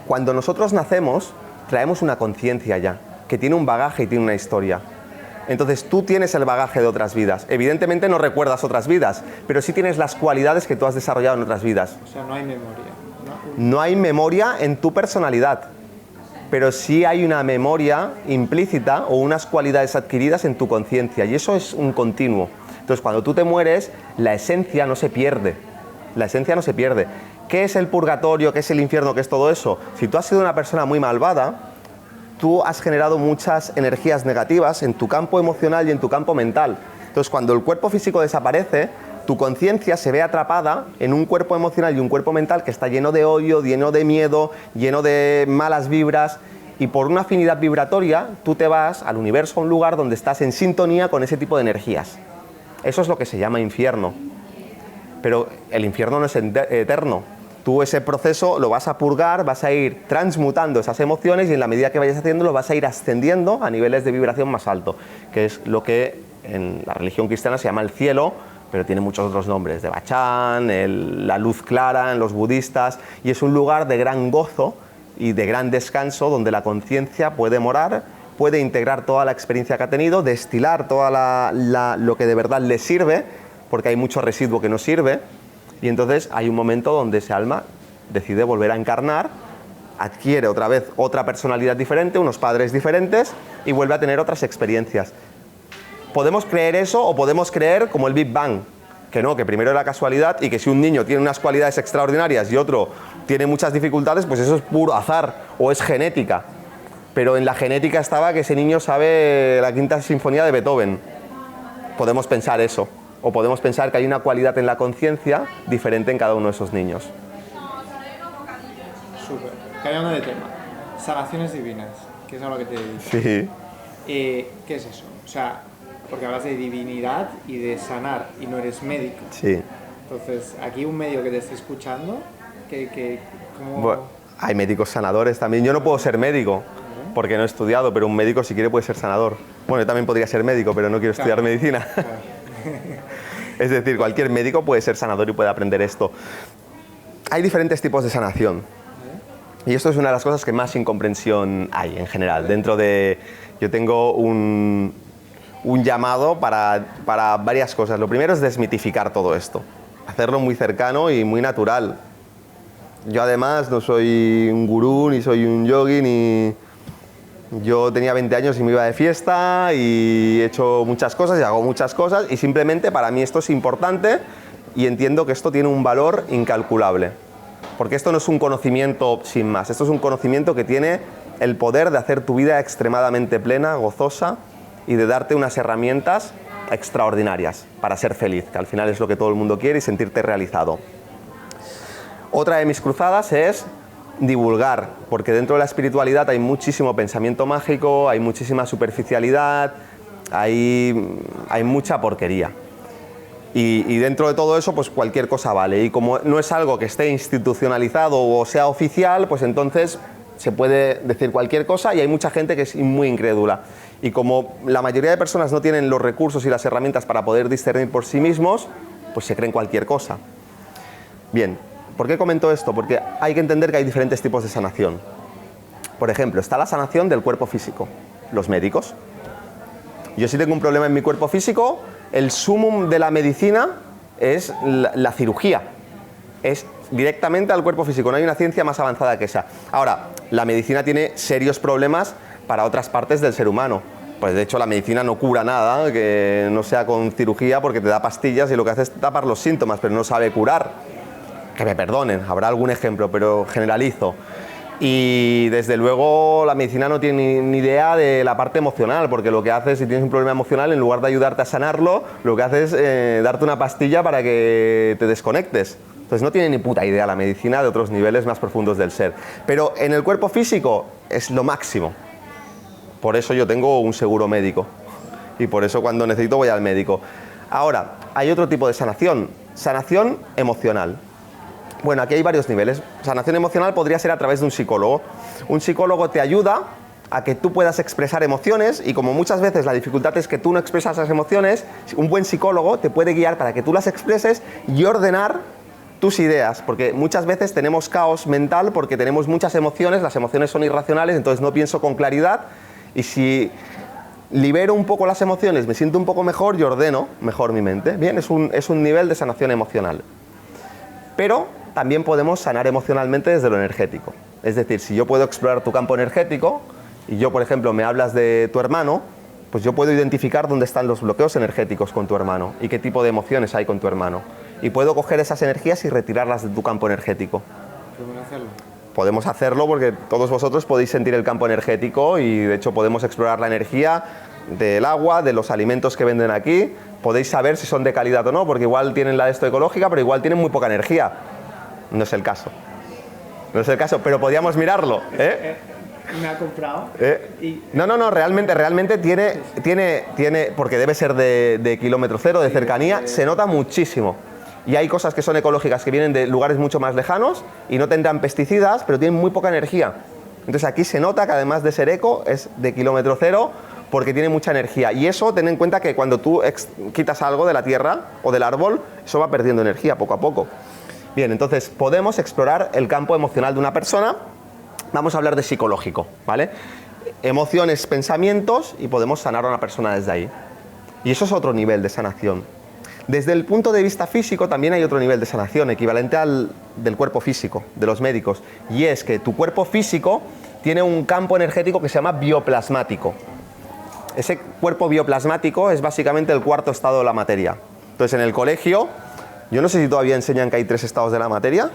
cuando nosotros nacemos, traemos una conciencia ya, que tiene un bagaje y tiene una historia. Entonces tú tienes el bagaje de otras vidas. Evidentemente no recuerdas otras vidas, pero sí tienes las cualidades que tú has desarrollado en otras vidas. O sea, no hay memoria. No hay memoria en tu personalidad, pero sí hay una memoria implícita o unas cualidades adquiridas en tu conciencia, y eso es un continuo. Entonces, cuando tú te mueres, la esencia no se pierde. La esencia no se pierde. ¿Qué es el purgatorio? ¿Qué es el infierno? ¿Qué es todo eso? Si tú has sido una persona muy malvada, tú has generado muchas energías negativas en tu campo emocional y en tu campo mental. Entonces, cuando el cuerpo físico desaparece, tu conciencia se ve atrapada en un cuerpo emocional y un cuerpo mental que está lleno de odio, lleno de miedo, lleno de malas vibras, y por una afinidad vibratoria tú te vas al universo, a un lugar donde estás en sintonía con ese tipo de energías. Eso es lo que se llama infierno. Pero el infierno no es eterno. Tú ese proceso lo vas a purgar, vas a ir transmutando esas emociones, y en la medida que vayas haciendo lo vas a ir ascendiendo a niveles de vibración más alto, que es lo que en la religión cristiana se llama el cielo, pero tiene muchos otros nombres, de Bachán, la luz clara en los budistas, y es un lugar de gran gozo y de gran descanso donde la conciencia puede morar, puede integrar toda la experiencia que ha tenido, destilar toda lo que de verdad le sirve, porque hay mucho residuo que no sirve. Y entonces hay un momento donde ese alma decide volver a encarnar, adquiere otra vez otra personalidad diferente, unos padres diferentes, y vuelve a tener otras experiencias. Podemos creer eso, o podemos creer como el Big Bang, que no, que primero era casualidad, y que si un niño tiene unas cualidades extraordinarias y otro tiene muchas dificultades, pues eso es puro azar o es genética. Pero en la genética estaba que ese niño sabe la quinta sinfonía de Beethoven. Podemos pensar eso. O podemos pensar que hay una cualidad en la conciencia diferente en cada uno de esos niños. Súper. Cambiando de tema. Sanaciones divinas, que es a lo que te dedico. Sí. ¿Qué es eso? O sea, porque hablas de divinidad y de sanar, y no eres médico. Sí. Entonces, aquí un médico que te esté escuchando, ¿cómo...? Bueno, hay médicos sanadores también. Yo no puedo ser médico, porque no he estudiado, pero un médico si quiere puede ser sanador. Bueno, yo también podría ser médico, pero no quiero estudiar medicina. Claro. Es decir, cualquier médico puede ser sanador y puede aprender esto. Hay diferentes tipos de sanación. Y esto es una de las cosas que más incomprensión hay en general. Dentro de... Yo tengo un llamado para varias cosas. Lo primero es desmitificar todo esto. Hacerlo muy cercano y muy natural. Yo además no soy un gurú, ni soy un yogi, ni... Yo tenía 20 años y me iba de fiesta y he hecho muchas cosas y hago muchas cosas, y simplemente para mí esto es importante y entiendo que esto tiene un valor incalculable. Porque esto no es un conocimiento sin más, esto es un conocimiento que tiene el poder de hacer tu vida extremadamente plena, gozosa, y de darte unas herramientas extraordinarias para ser feliz, que al final es lo que todo el mundo quiere, y sentirte realizado. Otra de mis cruzadas es divulgar, porque dentro de la espiritualidad hay muchísimo pensamiento mágico, hay muchísima superficialidad, hay mucha porquería. Y dentro de todo eso, pues cualquier cosa vale. Y como no es algo que esté institucionalizado o sea oficial, pues entonces se puede decir cualquier cosa, y hay mucha gente que es muy incrédula. Y como la mayoría de personas no tienen los recursos y las herramientas para poder discernir por sí mismos, pues se creen cualquier cosa. Bien. ¿Por qué comento esto? Porque hay que entender que hay diferentes tipos de sanación. Por ejemplo, está la sanación del cuerpo físico, los médicos. Yo si tengo un problema en mi cuerpo físico, el sumum de la medicina es la cirugía. Es directamente al cuerpo físico, no hay una ciencia más avanzada que esa. Ahora, la medicina tiene serios problemas para otras partes del ser humano. Pues de hecho la medicina no cura nada que no sea con cirugía, porque te da pastillas y lo que hace es tapar los síntomas, pero no sabe curar. Que me perdonen, habrá algún ejemplo, pero generalizo. Y desde luego la medicina no tiene ni idea de la parte emocional, porque lo que hace, si tienes un problema emocional, en lugar de ayudarte a sanarlo, lo que hace es darte una pastilla para que te desconectes. Entonces no tiene ni puta idea la medicina de otros niveles más profundos del ser. Pero en el cuerpo físico es lo máximo. Por eso yo tengo un seguro médico. Y por eso cuando necesito voy al médico. Ahora, hay otro tipo de sanación. Sanación emocional. Bueno, aquí hay varios niveles. Sanación emocional podría ser a través de un psicólogo. Un psicólogo te ayuda a que tú puedas expresar emociones, y como muchas veces la dificultad es que tú no expresas esas emociones, un buen psicólogo te puede guiar para que tú las expreses y ordenar tus ideas, porque muchas veces tenemos caos mental porque tenemos muchas emociones, las emociones son irracionales, entonces no pienso con claridad, y si libero un poco las emociones, me siento un poco mejor y ordeno mejor mi mente. Bien, es un nivel de sanación emocional. Pero también podemos sanar emocionalmente desde lo energético. Es decir, si yo puedo explorar tu campo energético y yo, por ejemplo, me hablas de tu hermano, pues yo puedo identificar dónde están los bloqueos energéticos con tu hermano y qué tipo de emociones hay con tu hermano. Y puedo coger esas energías y retirarlas de tu campo energético. ¿Podemos hacerlo? Podemos hacerlo porque todos vosotros podéis sentir el campo energético y de hecho podemos explorar la energía del agua, de los alimentos que venden aquí. Podéis saber si son de calidad o no, porque igual tienen la de esto ecológica, pero igual tienen muy poca energía. No es el caso. No es el caso, pero podríamos mirarlo, ¿eh? Me ha comprado. No, realmente tiene, porque debe ser de kilómetro cero, de cercanía, se nota muchísimo. Y hay cosas que son ecológicas que vienen de lugares mucho más lejanos y no tendrán pesticidas, pero tienen muy poca energía. Entonces aquí se nota que además de ser eco, es de kilómetro cero porque tiene mucha energía. Y eso, ten en cuenta que cuando tú quitas algo de la tierra o del árbol, eso va perdiendo energía poco a poco. Bien, entonces podemos explorar el campo emocional de una persona. Vamos a hablar de psicológico, ¿vale? Emociones, pensamientos, y podemos sanar a una persona desde ahí. Y eso es otro nivel de sanación. Desde el punto de vista físico también hay otro nivel de sanación, equivalente al del cuerpo físico, de los médicos. Y es que tu cuerpo físico tiene un campo energético que se llama bioplasmático. Ese cuerpo bioplasmático es básicamente el cuarto estado de la materia. Entonces en el colegio, yo no sé si todavía enseñan que hay 3 estados de la materia.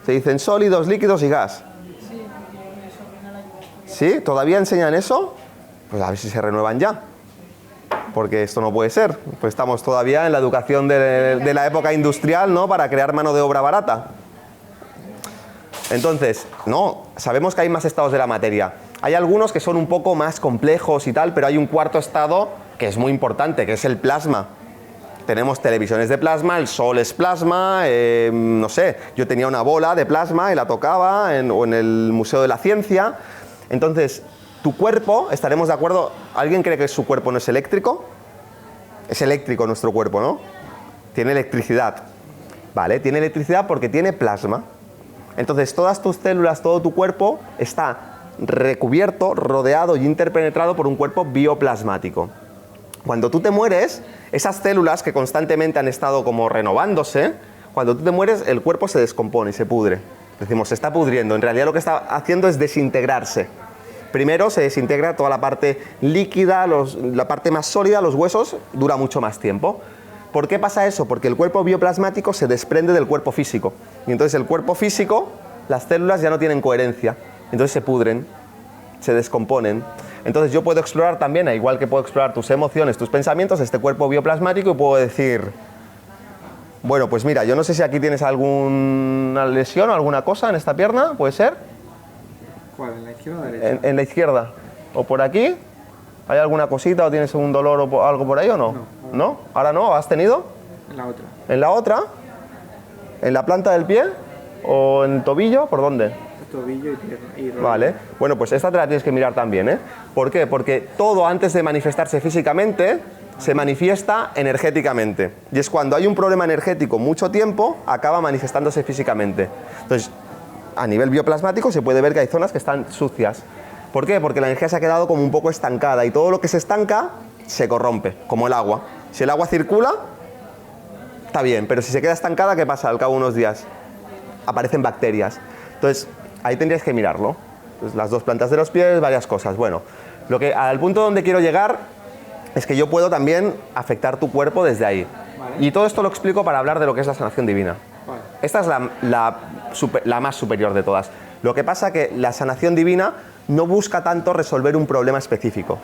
Se dicen sólidos, líquidos y gas. ¿Sí? ¿Todavía enseñan eso? Pues a ver si se renuevan ya. Porque esto no puede ser. Pues estamos todavía en la educación de la época industrial, ¿no? Para crear mano de obra barata. Entonces, no, sabemos que hay más estados de la materia. Hay algunos que son un poco más complejos y tal, pero hay un cuarto estado que es muy importante, que es el plasma. Tenemos televisiones de plasma, el sol es plasma, no sé, yo tenía una bola de plasma y la tocaba o en el Museo de la Ciencia. Entonces, tu cuerpo, estaremos de acuerdo, ¿alguien cree que su cuerpo no es eléctrico? Es eléctrico nuestro cuerpo, ¿no? Tiene electricidad, ¿vale? Tiene electricidad porque tiene plasma. Entonces, todas tus células, todo tu cuerpo está recubierto, rodeado y interpenetrado por un cuerpo bioplasmático. Cuando tú te mueres, esas células que constantemente han estado como renovándose, cuando tú te mueres, el cuerpo se descompone y se pudre. Decimos, se está pudriendo. En realidad lo que está haciendo es desintegrarse. Primero se desintegra toda la parte líquida, la parte más sólida, los huesos, dura mucho más tiempo. ¿Por qué pasa eso? Porque el cuerpo bioplasmático se desprende del cuerpo físico. Y entonces el cuerpo físico, las células ya no tienen coherencia. Entonces se pudren, se descomponen. Entonces yo puedo explorar también, igual que puedo explorar tus emociones, tus pensamientos, este cuerpo bioplasmático, y puedo decir, bueno, pues mira, yo no sé si aquí tienes alguna lesión o alguna cosa en esta pierna, ¿puede ser? ¿Cuál? ¿En la izquierda o derecha? En la izquierda. ¿O por aquí? ¿Hay alguna cosita o tienes un dolor o algo por ahí o no? ¿No? ¿Ahora no? ¿Has tenido? En la otra. ¿En la otra? ¿En la planta del pie? ¿O en el tobillo? ¿Por dónde? Tobillo y pierna. Y rodilla. Vale. Bueno, pues esta te la tienes que mirar también, ¿eh? ¿Por qué? Porque todo antes de manifestarse físicamente se manifiesta energéticamente. Y es cuando hay un problema energético mucho tiempo, acaba manifestándose físicamente. Entonces, a nivel bioplasmático se puede ver que hay zonas que están sucias. ¿Por qué? Porque la energía se ha quedado como un poco estancada y todo lo que se estanca se corrompe, como el agua. Si el agua circula, está bien, pero si se queda estancada, ¿qué pasa? Al cabo de unos días aparecen bacterias. Entonces, ahí tendrías que mirarlo. Entonces, las 2 plantas de los pies, varias cosas. Bueno, al punto donde quiero llegar es que yo puedo también afectar tu cuerpo desde ahí. Vale. Y todo esto lo explico para hablar de lo que es la sanación divina. Vale. Esta es la más superior de todas. Lo que pasa que la sanación divina no busca tanto resolver un problema específico.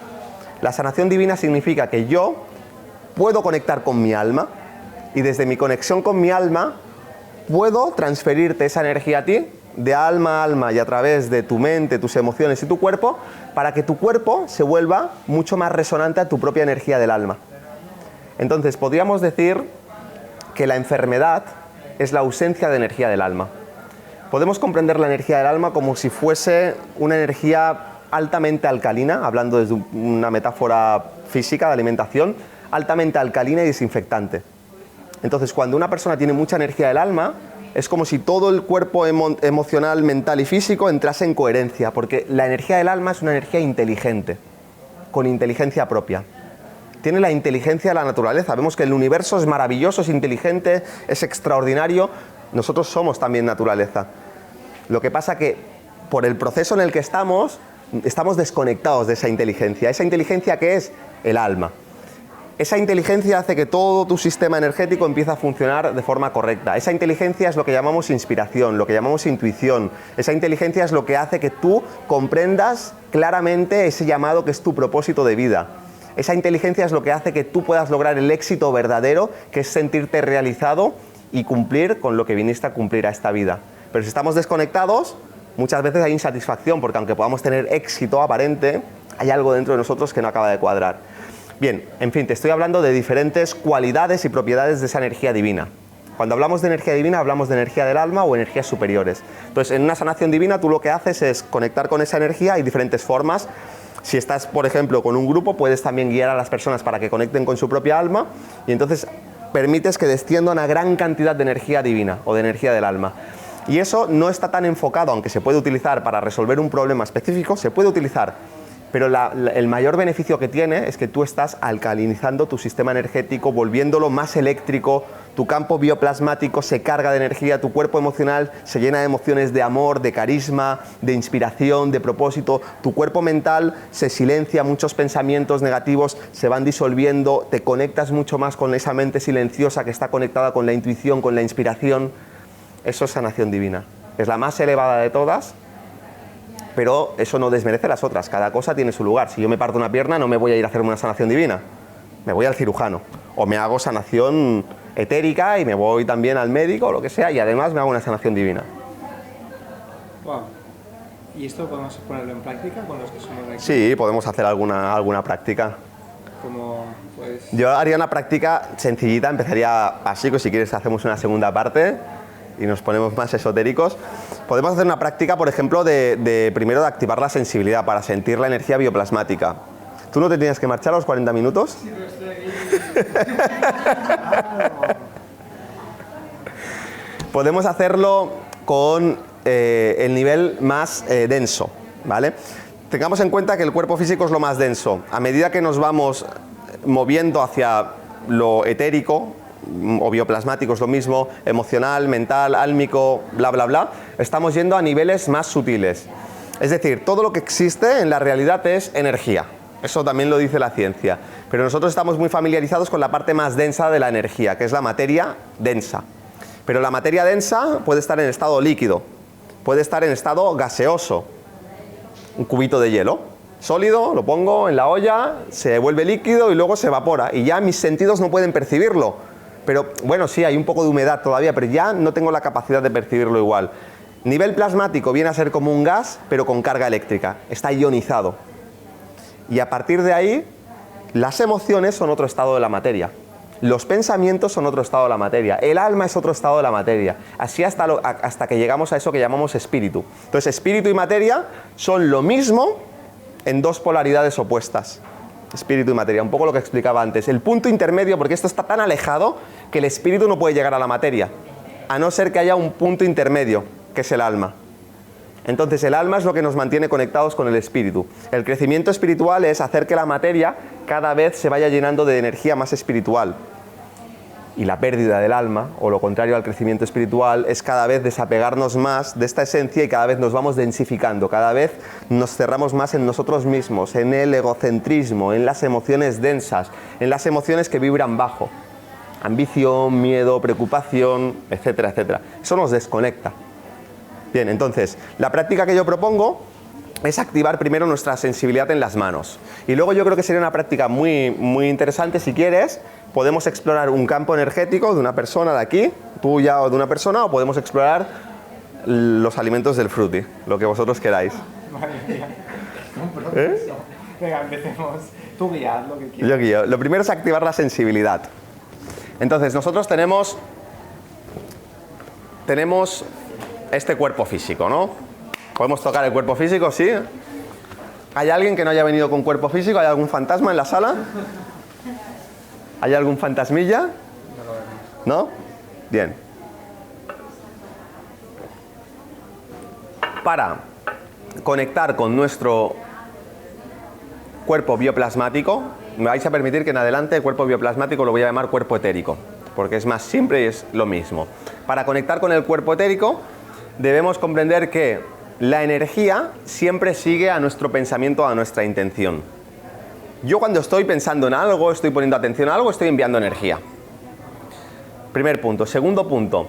La sanación divina significa que yo puedo conectar con mi alma y desde mi conexión con mi alma puedo transferirte esa energía a ti, de alma a alma y a través de tu mente, tus emociones y tu cuerpo, para que tu cuerpo se vuelva mucho más resonante a tu propia energía del alma. Entonces, podríamos decir que la enfermedad es la ausencia de energía del alma. Podemos comprender la energía del alma como si fuese una energía altamente alcalina, hablando desde una metáfora física de alimentación, altamente alcalina y desinfectante. Entonces, cuando una persona tiene mucha energía del alma, es como si todo el cuerpo emocional, mental y físico entrase en coherencia, porque la energía del alma es una energía inteligente, con inteligencia propia. Tiene la inteligencia de la naturaleza. Vemos que el universo es maravilloso, es inteligente, es extraordinario. Nosotros somos también naturaleza. Lo que pasa que por el proceso en el que estamos desconectados de esa inteligencia. ¿Esa inteligencia qué es? El alma. Esa inteligencia hace que todo tu sistema energético empiece a funcionar de forma correcta. Esa inteligencia es lo que llamamos inspiración, lo que llamamos intuición. Esa inteligencia es lo que hace que tú comprendas claramente ese llamado que es tu propósito de vida. Esa inteligencia es lo que hace que tú puedas lograr el éxito verdadero, que es sentirte realizado y cumplir con lo que viniste a cumplir a esta vida. Pero si estamos desconectados, muchas veces hay insatisfacción, porque aunque podamos tener éxito aparente, hay algo dentro de nosotros que no acaba de cuadrar. Bien, en fin, te estoy hablando de diferentes cualidades y propiedades de esa energía divina. Cuando hablamos de energía divina, hablamos de energía del alma o energías superiores. Entonces, en una sanación divina, tú lo que haces es conectar con esa energía. Hay diferentes formas. Si estás, por ejemplo, con un grupo, puedes también guiar a las personas para que conecten con su propia alma y entonces permites que descienda una gran cantidad de energía divina o de energía del alma. Y eso no está tan enfocado, aunque se puede utilizar para resolver un problema específico, se puede utilizar, pero el mayor beneficio que tiene es que tú estás alcalinizando tu sistema energético, volviéndolo más eléctrico, tu campo bioplasmático se carga de energía, tu cuerpo emocional se llena de emociones de amor, de carisma, de inspiración, de propósito, tu cuerpo mental se silencia, muchos pensamientos negativos se van disolviendo, te conectas mucho más con esa mente silenciosa que está conectada con la intuición, con la inspiración. Eso es sanación divina. Es la más elevada de todas, pero eso no desmerece las otras. Cada cosa tiene su lugar. Si yo me parto una pierna, no me voy a ir a hacerme una sanación divina. Me voy al cirujano. O me hago sanación etérica y me voy también al médico o lo que sea, y además me hago una sanación divina. Wow. ¿Y esto podemos ponerlo en práctica con los que somos de aquí? Sí, podemos hacer alguna práctica. Como, pues... Yo haría una práctica sencillita, empezaría así, que si quieres hacemos una segunda parte y nos ponemos más esotéricos. Podemos hacer una práctica, por ejemplo, primero de activar la sensibilidad para sentir la energía bioplasmática. ¿Tú no te tienes que marchar a los 40 minutos? Sí, pero estoy aquí. Podemos hacerlo con el nivel más denso, ¿vale? Tengamos en cuenta que el cuerpo físico es lo más denso. A medida que nos vamos moviendo hacia lo etérico, o bioplasmático es lo mismo, emocional, mental, álmico, bla, bla, bla, estamos yendo a niveles más sutiles. Es decir, todo lo que existe en la realidad es energía. Eso también lo dice la ciencia. Pero nosotros estamos muy familiarizados con la parte más densa de la energía, que es la materia densa. Pero la materia densa puede estar en estado líquido, puede estar en estado gaseoso. Un cubito de hielo sólido, lo pongo en la olla, se vuelve líquido y luego se evapora. Y ya mis sentidos no pueden percibirlo. Pero bueno, sí, hay un poco de humedad todavía, pero ya no tengo la capacidad de percibirlo igual. Nivel plasmático viene a ser como un gas, pero con carga eléctrica. Está ionizado. Y a partir de ahí, las emociones son otro estado de la materia. Los pensamientos son otro estado de la materia. El alma es otro estado de la materia. Así hasta que llegamos a eso que llamamos espíritu. Entonces, espíritu y materia son lo mismo en dos polaridades opuestas. Espíritu y materia, un poco lo que explicaba antes. El punto intermedio, porque esto está tan alejado que el espíritu no puede llegar a la materia, a no ser que haya un punto intermedio, que es el alma. Entonces el alma es lo que nos mantiene conectados con el espíritu. El crecimiento espiritual es hacer que la materia cada vez se vaya llenando de energía más espiritual. Y la pérdida del alma, o lo contrario al crecimiento espiritual, es cada vez desapegarnos más de esta esencia y cada vez nos vamos densificando, cada vez nos cerramos más en nosotros mismos, en el egocentrismo, en las emociones densas, en las emociones que vibran bajo. Ambición, miedo, preocupación, etcétera, etcétera. Eso nos desconecta. Bien, entonces, la práctica que yo propongo es activar primero nuestra sensibilidad en las manos. Y luego yo creo que sería una práctica muy, muy interesante. Si quieres, podemos explorar un campo energético de una persona de aquí, tuya o de una persona, o podemos explorar los alimentos del fruti, lo que vosotros queráis. Madre mía. Venga, empecemos. Tú guiad lo que quieras. Yo guío. Lo primero es activar la sensibilidad. Entonces, nosotros tenemos este cuerpo físico, ¿no? Podemos tocar el cuerpo físico, sí. ¿Hay alguien que no haya venido con cuerpo físico? ¿Hay algún fantasma en la sala? ¿Hay algún fantasmilla? No lo vemos. ¿No? Bien. Para conectar con nuestro cuerpo bioplasmático, me vais a permitir que en adelante el cuerpo bioplasmático lo voy a llamar cuerpo etérico, porque es más simple y es lo mismo. Para conectar con el cuerpo etérico debemos comprender que la energía siempre sigue a nuestro pensamiento, a nuestra intención. Yo cuando estoy pensando en algo, estoy poniendo atención a algo, estoy enviando energía. Primer punto. Segundo punto.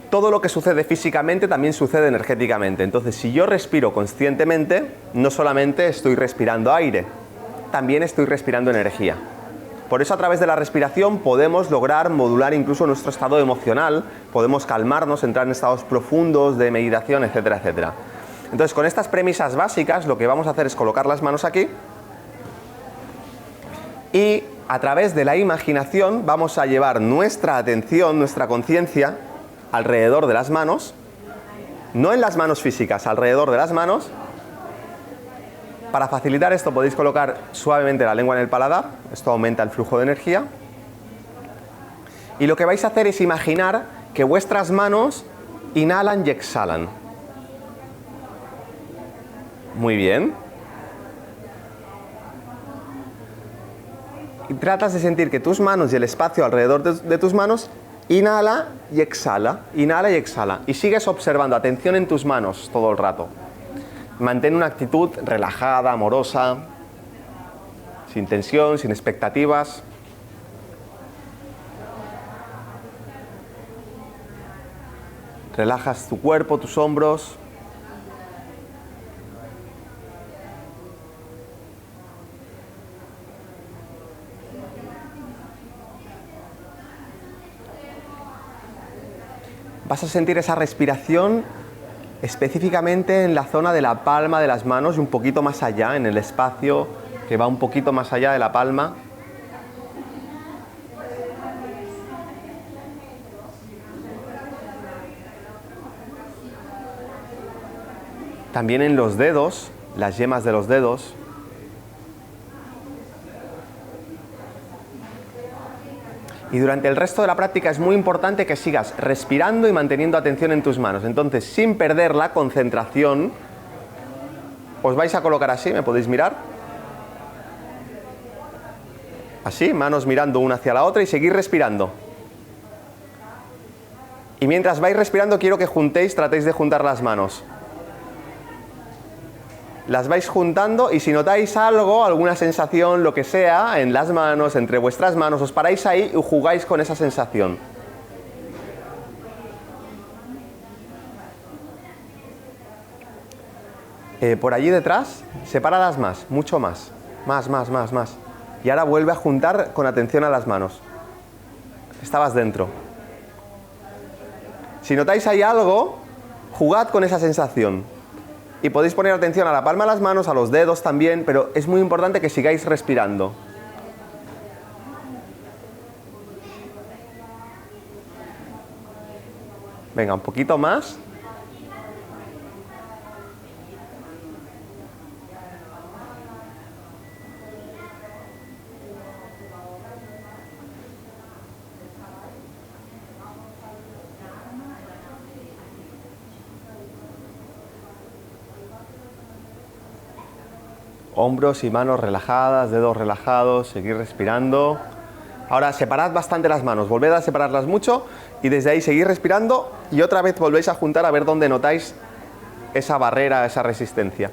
Todo lo que sucede físicamente también sucede energéticamente. Entonces, si yo respiro conscientemente, no solamente estoy respirando aire, también estoy respirando energía. Por eso a través de la respiración podemos lograr modular incluso nuestro estado emocional, podemos calmarnos, entrar en estados profundos de meditación, etcétera, etcétera. Entonces, con estas premisas básicas, lo que vamos a hacer es colocar las manos aquí y a través de la imaginación vamos a llevar nuestra atención, nuestra conciencia alrededor de las manos, no en las manos físicas, alrededor de las manos. Para facilitar esto podéis colocar suavemente la lengua en el paladar, esto aumenta el flujo de energía. Y lo que vais a hacer es imaginar que vuestras manos inhalan y exhalan. Muy bien. Y tratas de sentir que tus manos y el espacio alrededor de tus manos inhala y exhala, inhala y exhala. Y sigues observando, atención en tus manos todo el rato. Mantén una actitud relajada, amorosa, sin tensión, sin expectativas. Relajas tu cuerpo, tus hombros. Vas a sentir esa respiración específicamente en la zona de la palma de las manos y un poquito más allá, en el espacio que va un poquito más allá de la palma. También en los dedos, las yemas de los dedos. Y durante el resto de la práctica es muy importante que sigas respirando y manteniendo atención en tus manos. Entonces, sin perder la concentración, os vais a colocar así, ¿me podéis mirar? Así, manos mirando una hacia la otra y seguir respirando. Y mientras vais respirando, quiero que juntéis, tratéis de juntar las manos. Las vais juntando y si notáis algo, alguna sensación, lo que sea, en las manos, entre vuestras manos, os paráis ahí y jugáis con esa sensación. Por allí detrás, sepáralas más, mucho más. Más. Y ahora vuelve a juntar con atención a las manos. Estabas dentro. Si notáis ahí algo, jugad con esa sensación. Y podéis poner atención a la palma de las manos, a los dedos también, pero es muy importante que sigáis respirando. Venga, un poquito más. Hombros y manos relajadas, dedos relajados, seguir respirando. Ahora separad bastante las manos, volved a separarlas mucho y desde ahí seguir respirando y otra vez volvéis a juntar a ver dónde notáis esa barrera, esa resistencia.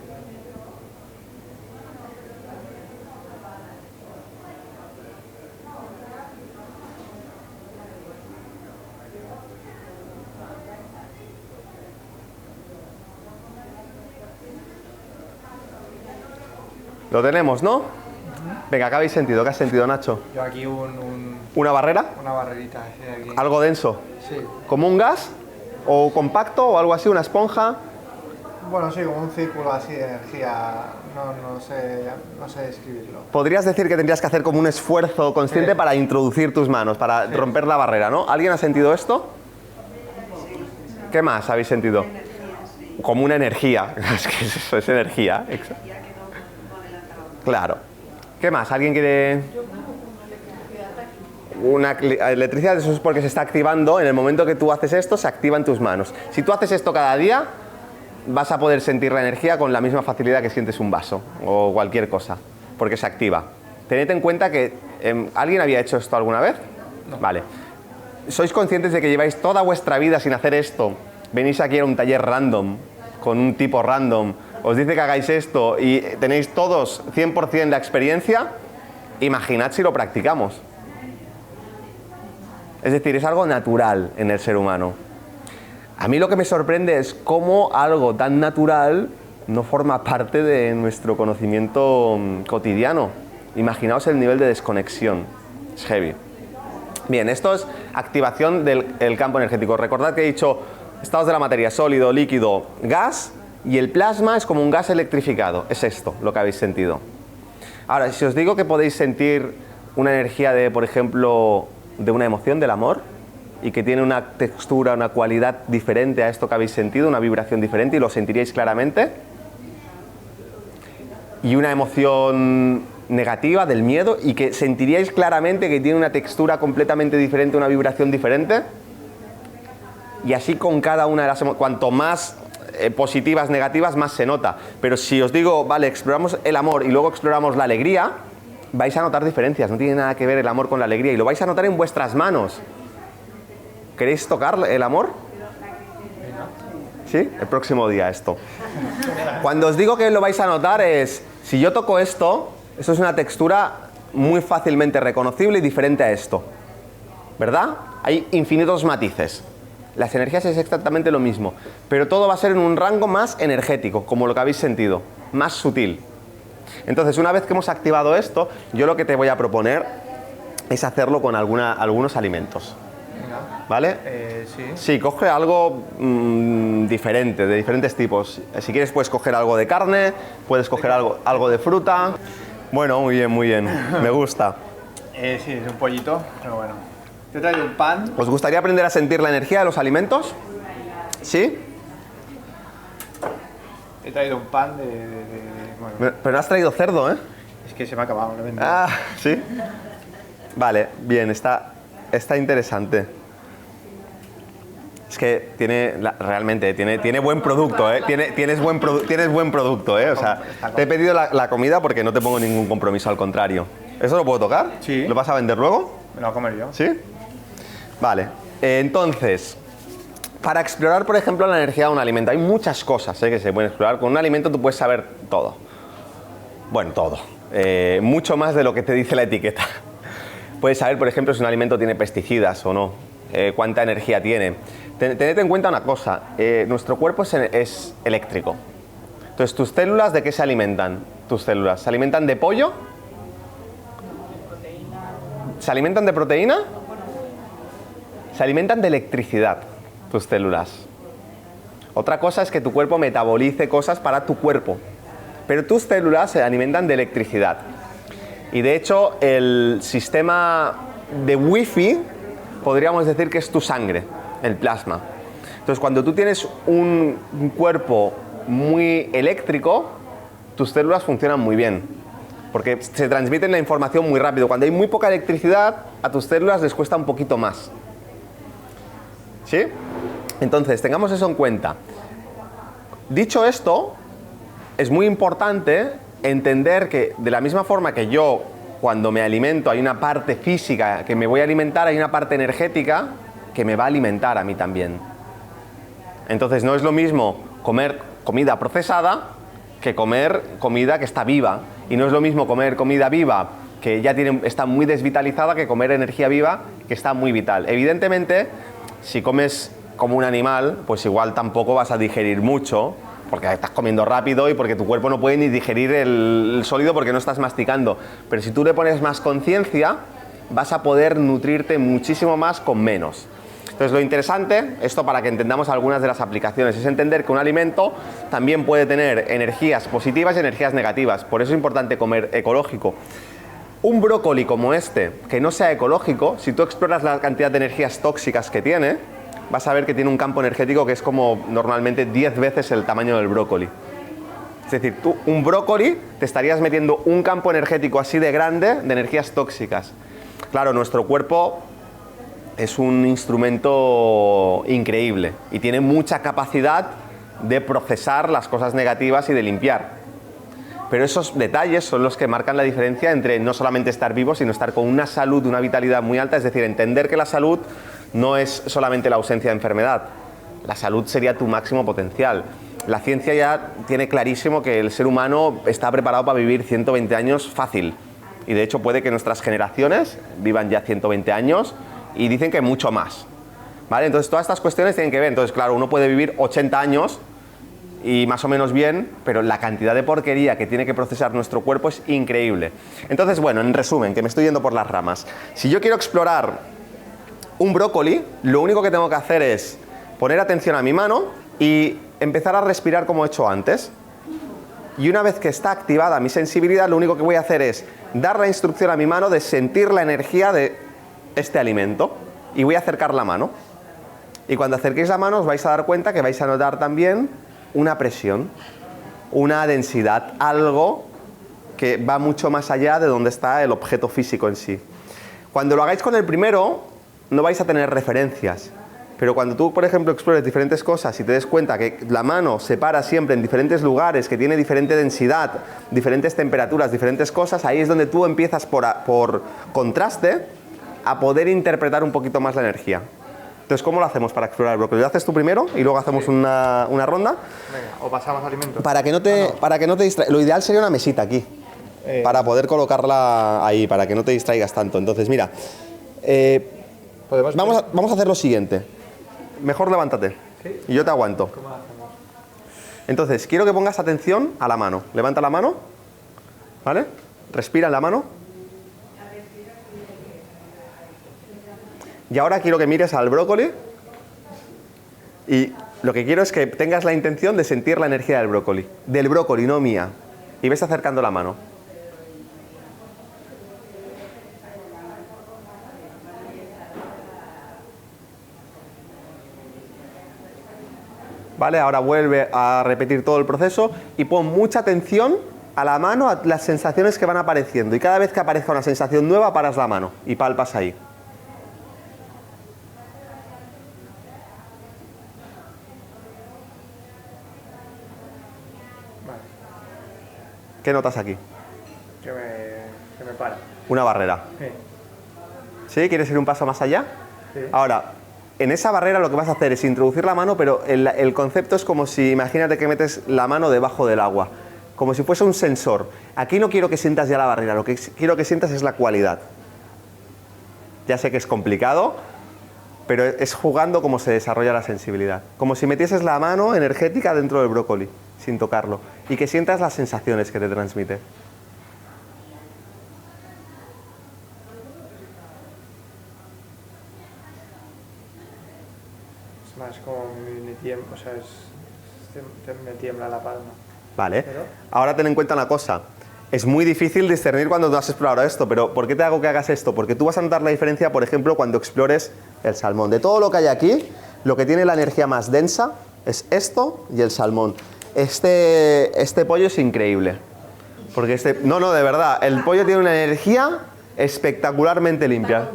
Lo tenemos, ¿no? Venga, ¿qué habéis sentido? ¿Qué has sentido, Nacho? Yo aquí ¿Una barrera? una barrerita. Aquí. ¿Algo denso? Sí. ¿Como un gas? ¿O compacto? ¿O algo así? ¿Una esponja? Bueno, sí, como un círculo así de energía. No sé describirlo. Podrías decir que tendrías que hacer como un esfuerzo consciente para introducir tus manos, para romper la barrera, ¿no? ¿Alguien ha sentido esto? ¿Qué más habéis sentido? Como una energía. Es que eso es energía. Claro. ¿Qué más? ¿Alguien quiere...? Una electricidad, eso es porque se está activando. En el momento que tú haces esto, se activa en tus manos. Si tú haces esto cada día, vas a poder sentir la energía con la misma facilidad que sientes un vaso o cualquier cosa, porque se activa. Tened en cuenta que... ¿alguien había hecho esto alguna vez? No. Vale. ¿Sois conscientes de que lleváis toda vuestra vida sin hacer esto? Venís aquí a un taller random, con un tipo random, os dice que hagáis esto y tenéis todos 100% la experiencia. Imaginad si lo practicamos. Es decir, es algo natural en el ser humano. A mí lo que me sorprende es cómo algo tan natural no forma parte de nuestro conocimiento cotidiano. Imaginaos el nivel de desconexión. Es heavy. Bien, esto es activación del campo energético. Recordad que he dicho estados de la materia: sólido, líquido, gas, y el plasma es como un gas electrificado. Es esto lo que habéis sentido. Ahora, si os digo que podéis sentir una energía de, por ejemplo, de una emoción, del amor, y que tiene una textura, una cualidad diferente a esto que habéis sentido, una vibración diferente, y lo sentiríais claramente, y una emoción negativa, del miedo, y que sentiríais claramente que tiene una textura completamente diferente, una vibración diferente, y así con cada una de las emociones, cuanto más positivas, negativas, más se nota. Pero si os digo, vale, exploramos el amor y luego exploramos la alegría, vais a notar diferencias. No tiene nada que ver el amor con la alegría, y lo vais a notar en vuestras manos. ¿Queréis tocar el amor? ¿Sí? El próximo día esto. Cuando os digo que lo vais a notar es, si yo toco esto es una textura muy fácilmente reconocible y diferente a esto, ¿verdad? Hay infinitos matices. Las energías es exactamente lo mismo, pero todo va a ser en un rango más energético, como lo que habéis sentido, más sutil. Entonces, una vez que hemos activado esto, yo lo que te voy a proponer es hacerlo con algunos alimentos. ¿Vale? Sí. Sí, coge algo diferente, de diferentes tipos. Si quieres puedes coger algo de carne, puedes coger algo de fruta. Bueno, muy bien, me gusta. Sí, es un pollito, pero bueno. Te he traído un pan. ¿Os gustaría aprender a sentir la energía de los alimentos? ¿Sí? He traído un pan bueno, Pero no has traído cerdo, ¿eh? es que se me ha acabado, no he vendido. Ah, ¿sí? Vale, bien, está interesante. Es que realmente tiene buen producto, ¿eh? Tienes buen producto, ¿eh? O sea, te he pedido la comida porque no te pongo ningún compromiso, al contrario. ¿Eso lo puedo tocar? Sí. ¿Lo vas a vender luego? Me lo voy a comer yo. ¿Sí? Vale. Entonces, para explorar, por ejemplo, la energía de un alimento, hay muchas cosas que se pueden explorar. Con un alimento tú puedes saber todo. Bueno, todo. Mucho más de lo que te dice la etiqueta. Puedes saber, por ejemplo, si un alimento tiene pesticidas o no, cuánta energía tiene. Tened en cuenta una cosa, nuestro cuerpo es eléctrico. Entonces, ¿tus células de qué se alimentan? ¿Tus células se alimentan de pollo? ¿Se alimentan de proteína? Se alimentan de electricidad, tus células. Otra cosa es que tu cuerpo metabolice cosas para tu cuerpo, pero tus células se alimentan de electricidad. Y de hecho, el sistema de wifi podríamos decir que es tu sangre, el plasma. Entonces, cuando tú tienes un cuerpo muy eléctrico, tus células funcionan muy bien, porque se transmiten la información muy rápido. Cuando hay muy poca electricidad, a tus células les cuesta un poquito más. ¿Sí? Entonces, tengamos eso en cuenta. Dicho esto, es muy importante entender que de la misma forma que yo, cuando me alimento, hay una parte física que me voy a alimentar, hay una parte energética que me va a alimentar a mí también. Entonces, no es lo mismo comer comida procesada que comer comida que está viva. Y no es lo mismo comer comida viva que ya está muy desvitalizada que comer energía viva que está muy vital. Evidentemente, si comes como un animal, pues igual tampoco vas a digerir mucho, porque estás comiendo rápido y porque tu cuerpo no puede ni digerir el sólido porque no estás masticando. Pero si tú le pones más conciencia, vas a poder nutrirte muchísimo más con menos. Entonces, lo interesante, esto para que entendamos algunas de las aplicaciones, es entender que un alimento también puede tener energías positivas y energías negativas. Por eso es importante comer ecológico. Un brócoli como este, que no sea ecológico, si tú exploras la cantidad de energías tóxicas que tiene, vas a ver que tiene un campo energético que es como normalmente 10 veces el tamaño del brócoli. Es decir, tú un brócoli te estarías metiendo un campo energético así de grande de energías tóxicas. Claro, nuestro cuerpo es un instrumento increíble y tiene mucha capacidad de procesar las cosas negativas y de limpiar. Pero esos detalles son los que marcan la diferencia entre no solamente estar vivo, sino estar con una salud, una vitalidad muy alta. Es decir, entender que la salud no es solamente la ausencia de enfermedad. La salud sería tu máximo potencial. La ciencia ya tiene clarísimo que el ser humano está preparado para vivir 120 años fácil. Y de hecho puede que nuestras generaciones vivan ya 120 años y dicen que mucho más. ¿Vale? Entonces todas estas cuestiones tienen que ver. Entonces, claro, uno puede vivir 80 años y más o menos bien, pero la cantidad de porquería que tiene que procesar nuestro cuerpo es increíble. Entonces, bueno, en resumen, que me estoy yendo por las ramas. Si yo quiero explorar un brócoli, lo único que tengo que hacer es poner atención a mi mano y empezar a respirar como he hecho antes. Y una vez que está activada mi sensibilidad, lo único que voy a hacer es dar la instrucción a mi mano de sentir la energía de este alimento. Y voy a acercar la mano. Y cuando acerquéis la mano os vais a dar cuenta que vais a notar también una presión, una densidad, algo que va mucho más allá de donde está el objeto físico en sí. Cuando lo hagáis con el primero, no vais a tener referencias. Pero cuando tú, por ejemplo, explores diferentes cosas y te des cuenta que la mano se para siempre en diferentes lugares, que tiene diferente densidad, diferentes temperaturas, diferentes cosas, ahí es donde tú empiezas por contraste a poder interpretar un poquito más la energía. Entonces, ¿cómo lo hacemos para explorar el brócoli? ¿Lo haces tú primero y luego hacemos una ronda? Venga, o pasamos alimentos. Para que no te distraigas. Lo ideal sería una mesita aquí, para poder colocarla ahí, para que no te distraigas tanto. Entonces, mira, vamos a hacer lo siguiente. Mejor levántate. ¿Sí? Y yo te aguanto. ¿Cómo lo hacemos? Entonces, quiero que pongas atención a la mano. Levanta la mano, ¿vale? Respira en la mano. Y ahora quiero que mires al brócoli y lo que quiero es que tengas la intención de sentir la energía del brócoli, no mía. Y ves acercando la mano. ¿Vale? Ahora vuelve a repetir todo el proceso y pon mucha atención a la mano, a las sensaciones que van apareciendo. Y cada vez que aparezca una sensación nueva, paras la mano y palpas ahí. ¿Qué notas aquí? Que me para. Una barrera. Sí. ¿Sí? ¿Quieres ir un paso más allá? Sí. Ahora, en esa barrera lo que vas a hacer es introducir la mano, pero el concepto es como si, imagínate que metes la mano debajo del agua, como si fuese un sensor. Aquí no quiero que sientas ya la barrera, lo que quiero que sientas es la cualidad. Ya sé que es complicado, pero es jugando cómo se desarrolla la sensibilidad. Como si metieses la mano energética dentro del brócoli, sin tocarlo, y que sientas las sensaciones que te transmite. Es más como me tiembla, o sea, me tiembla la palma. Vale. ¿Pero? Ahora ten en cuenta una cosa. Es muy difícil discernir cuando no has explorado esto, pero ¿por qué te hago que hagas esto? Porque tú vas a notar la diferencia, por ejemplo, cuando explores el salmón. De todo lo que hay aquí, lo que tiene la energía más densa es esto y el salmón. Este pollo es increíble. Porque no, de verdad, el pollo tiene una energía espectacularmente limpia.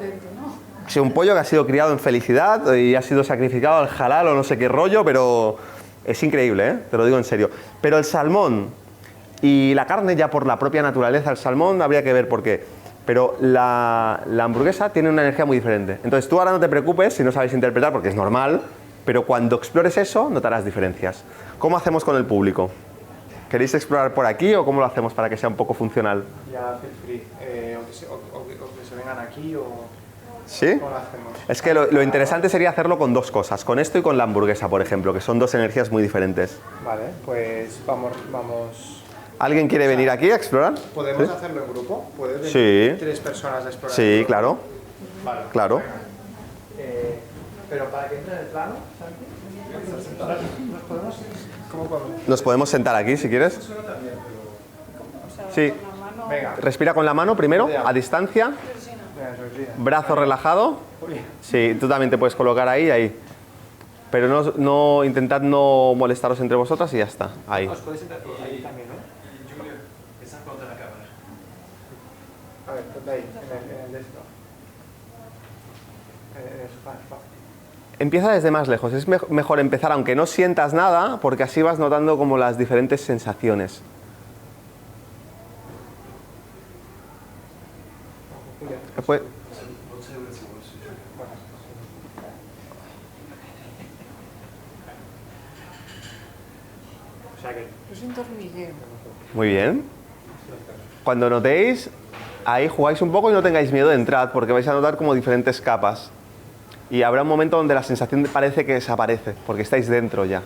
Es un pollo que ha sido criado en felicidad y ha sido sacrificado al halal o no sé qué rollo, pero es increíble, ¿eh? Te lo digo en serio. Pero el salmón y la carne, ya por la propia naturaleza del salmón, habría que ver por qué. Pero la hamburguesa tiene una energía muy diferente. Entonces tú ahora no te preocupes si no sabes interpretar, porque es normal, pero cuando explores eso notarás diferencias. ¿Cómo hacemos con el público? ¿Queréis explorar por aquí o cómo lo hacemos para que sea un poco funcional? Ya, feel free. O que se vengan aquí o... ¿Sí? ¿Cómo lo hacemos? Es que lo interesante sería hacerlo con dos cosas, con esto y con la hamburguesa, por ejemplo, que son dos energías muy diferentes. Vale, pues vamos. ¿Alguien quiere venir aquí a explorar? ¿Podemos ¿Sí? hacerlo en grupo? ¿Puedes venir Sí. 3 personas a explorar? Sí, claro. Vale. Claro. Venga. Pero para que entre en el plano, Santi, ¿nos podemos? ¿Cómo podemos? Nos podemos sentar aquí si quieres. Sí. Venga. Respira con la mano primero, a distancia. Venga, sonríe. Brazo relajado. Uy. Sí, tú también te puedes colocar ahí. Pero intentad no molestaros entre vosotras y ya está. Ahí. Os podéis sentar ahí también, ¿no? Julio, esa foto en la cámara. A ver, ponte ahí, en el de esto. En el sofá. Empieza desde más lejos. Es mejor empezar aunque no sientas nada, porque así vas notando como las diferentes sensaciones. Después, O sea que... Yo siento hormigueo. muy bien. Cuando notéis, ahí jugáis un poco y no tengáis miedo de entrar, porque vais a notar como diferentes capas. Y habrá un momento donde la sensación parece que desaparece, porque estáis dentro ya.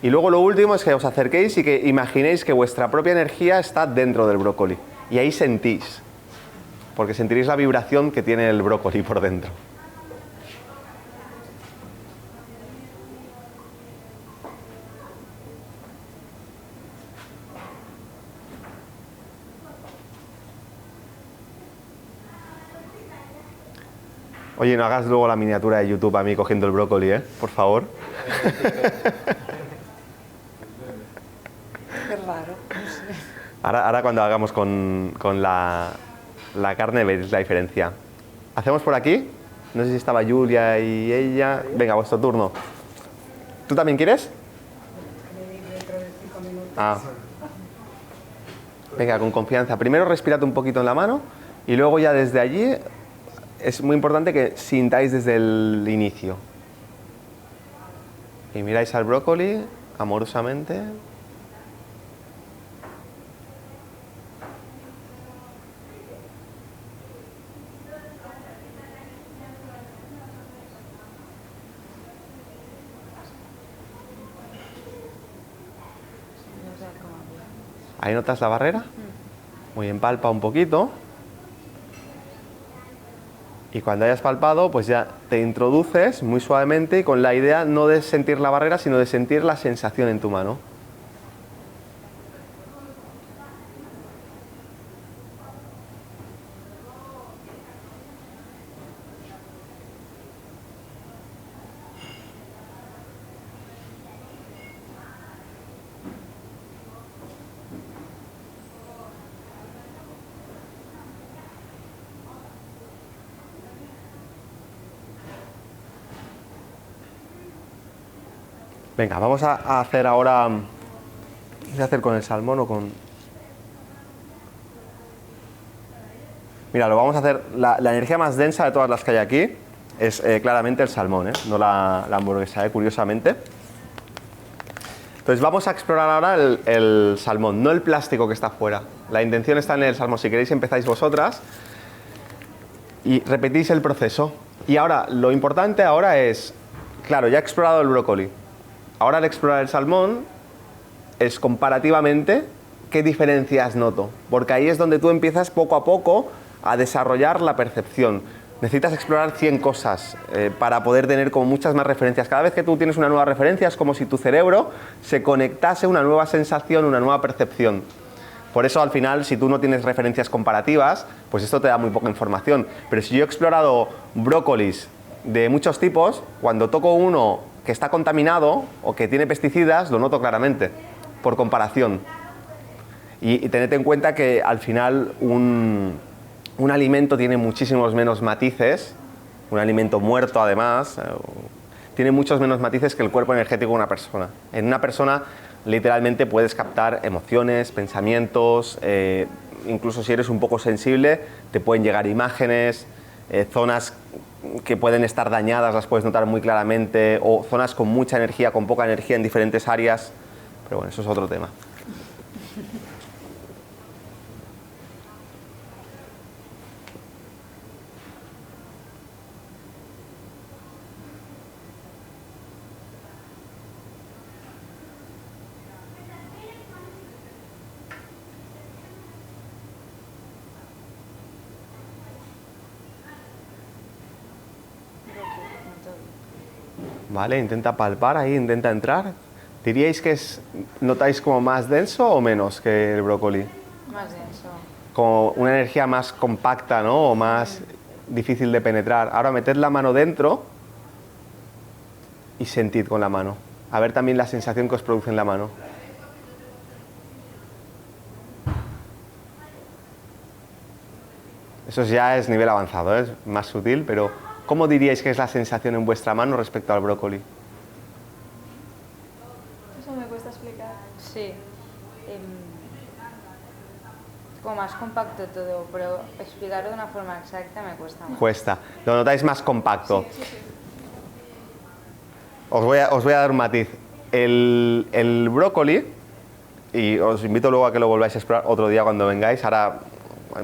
Y luego lo último es que os acerquéis y que imaginéis que vuestra propia energía está dentro del brócoli. Y ahí sentís, porque sentiréis la vibración que tiene el brócoli por dentro. Oye, no hagas luego la miniatura de YouTube a mí cogiendo el brócoli, ¿eh? Por favor. Qué raro, no sé. Ahora cuando hagamos con la carne veréis la diferencia. ¿Hacemos por aquí? No sé si estaba Julia y ella. Venga, vuestro turno. ¿Tú también quieres? Ah. Venga, con confianza. Primero respirad un poquito en la mano y luego ya desde allí es muy importante que sintáis desde el inicio. Y miráis al brócoli amorosamente. ¿Ahí notas la barrera? Muy bien, palpa un poquito. Y cuando hayas palpado, pues ya te introduces muy suavemente con la idea no de sentir la barrera, sino de sentir la sensación en tu mano. Venga, vamos a hacer ahora... ¿Qué voy a hacer con el salmón o con...? Mira, lo vamos a hacer... La energía más densa de todas las que hay aquí es claramente el salmón, no la hamburguesa, curiosamente. Entonces vamos a explorar ahora el salmón, no el plástico que está afuera. La intención está en el salmón. Si queréis empezáis vosotras y repetís el proceso. Y ahora, lo importante ahora es... Claro, ya he explorado el brócoli. Ahora al explorar el salmón es comparativamente qué diferencias noto, porque ahí es donde tú empiezas poco a poco a desarrollar la percepción. Necesitas explorar 100 cosas para poder tener como muchas más referencias. Cada vez que tú tienes una nueva referencia es como si tu cerebro se conectase una nueva sensación, una nueva percepción. Por eso al final, si tú no tienes referencias comparativas, pues esto te da muy poca información. Pero si yo he explorado brócolis de muchos tipos, cuando toco uno que está contaminado o que tiene pesticidas, lo noto claramente, por comparación. Y tened en cuenta que al final un alimento tiene muchísimos menos matices, un alimento muerto además, tiene muchos menos matices que el cuerpo energético de una persona. En una persona literalmente puedes captar emociones, pensamientos, incluso si eres un poco sensible, te pueden llegar imágenes, zonas que pueden estar dañadas las puedes notar muy claramente, o zonas con mucha energía, con poca energía en diferentes áreas, pero bueno, eso es otro tema. Vale, intenta palpar ahí, intenta entrar. ¿Diríais que notáis como más denso o menos que el brócoli? Más denso. Como una energía más compacta, ¿no? O más difícil de penetrar. Ahora meted la mano dentro y sentid con la mano. A ver también la sensación que os produce en la mano. Eso ya es nivel avanzado, es más sutil, pero ¿cómo diríais que es la sensación en vuestra mano respecto al brócoli? Eso me cuesta explicar. Sí. Como más compacto todo, pero explicarlo de una forma exacta me cuesta más. Cuesta. Lo notáis más compacto. Sí. Os voy a dar un matiz. El brócoli, y os invito luego a que lo volváis a explorar otro día cuando vengáis. Ahora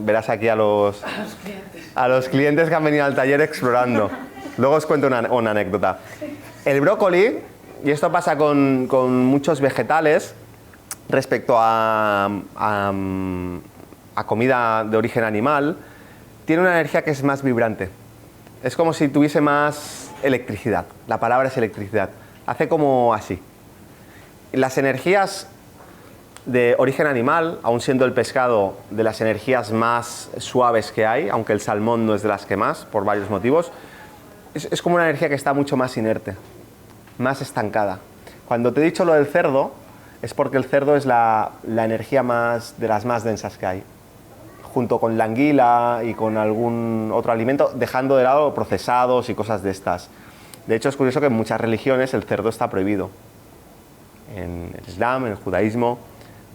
verás aquí a los clientes que han venido al taller explorando. Luego os cuento una anécdota. El brócoli, y esto pasa con muchos vegetales respecto a comida de origen animal, tiene una energía que es más vibrante. Es como si tuviese más electricidad. La palabra es electricidad. Hace como así. Las energías de origen animal, aun siendo el pescado de las energías más suaves que hay, aunque el salmón no es de las que más, por varios motivos, es como una energía que está mucho más inerte, más estancada. Cuando te he dicho lo del cerdo, es porque el cerdo es la energía de las más densas que hay, junto con la anguila y con algún otro alimento, dejando de lado procesados y cosas de estas. De hecho, es curioso que en muchas religiones el cerdo está prohibido. En el Islam, en el judaísmo,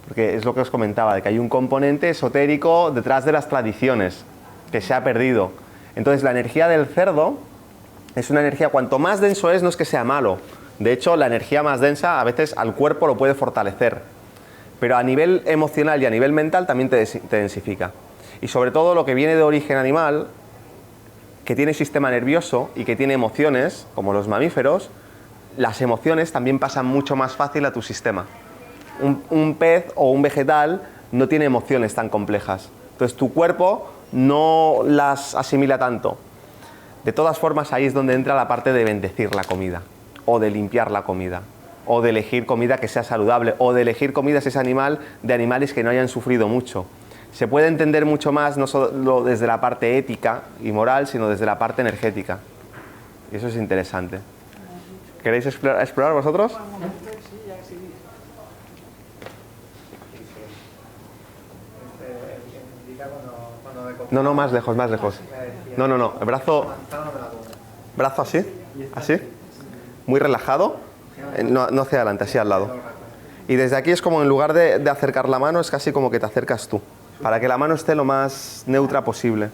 porque es lo que os comentaba, de que hay un componente esotérico detrás de las tradiciones, que se ha perdido. Entonces, la energía del cerdo es una energía, cuanto más denso es, no es que sea malo. De hecho, la energía más densa a veces al cuerpo lo puede fortalecer. Pero a nivel emocional y a nivel mental también te densifica. Y sobre todo lo que viene de origen animal, que tiene sistema nervioso y que tiene emociones, como los mamíferos, las emociones también pasan mucho más fácil a tu sistema. Un pez o un vegetal no tiene emociones tan complejas. Entonces tu cuerpo no las asimila tanto. De todas formas, ahí es donde entra la parte de bendecir la comida, o de limpiar la comida, o de elegir comida que sea saludable, o de elegir comidas de animales que no hayan sufrido mucho. Se puede entender mucho más no solo desde la parte ética y moral, sino desde la parte energética. Y eso es interesante. ¿Queréis explorar vosotros? No, más lejos, más lejos. No, el brazo así, así, muy relajado, no hacia adelante, así al lado. Y desde aquí es como, en lugar de acercar la mano, es casi como que te acercas tú, para que la mano esté lo más neutra posible.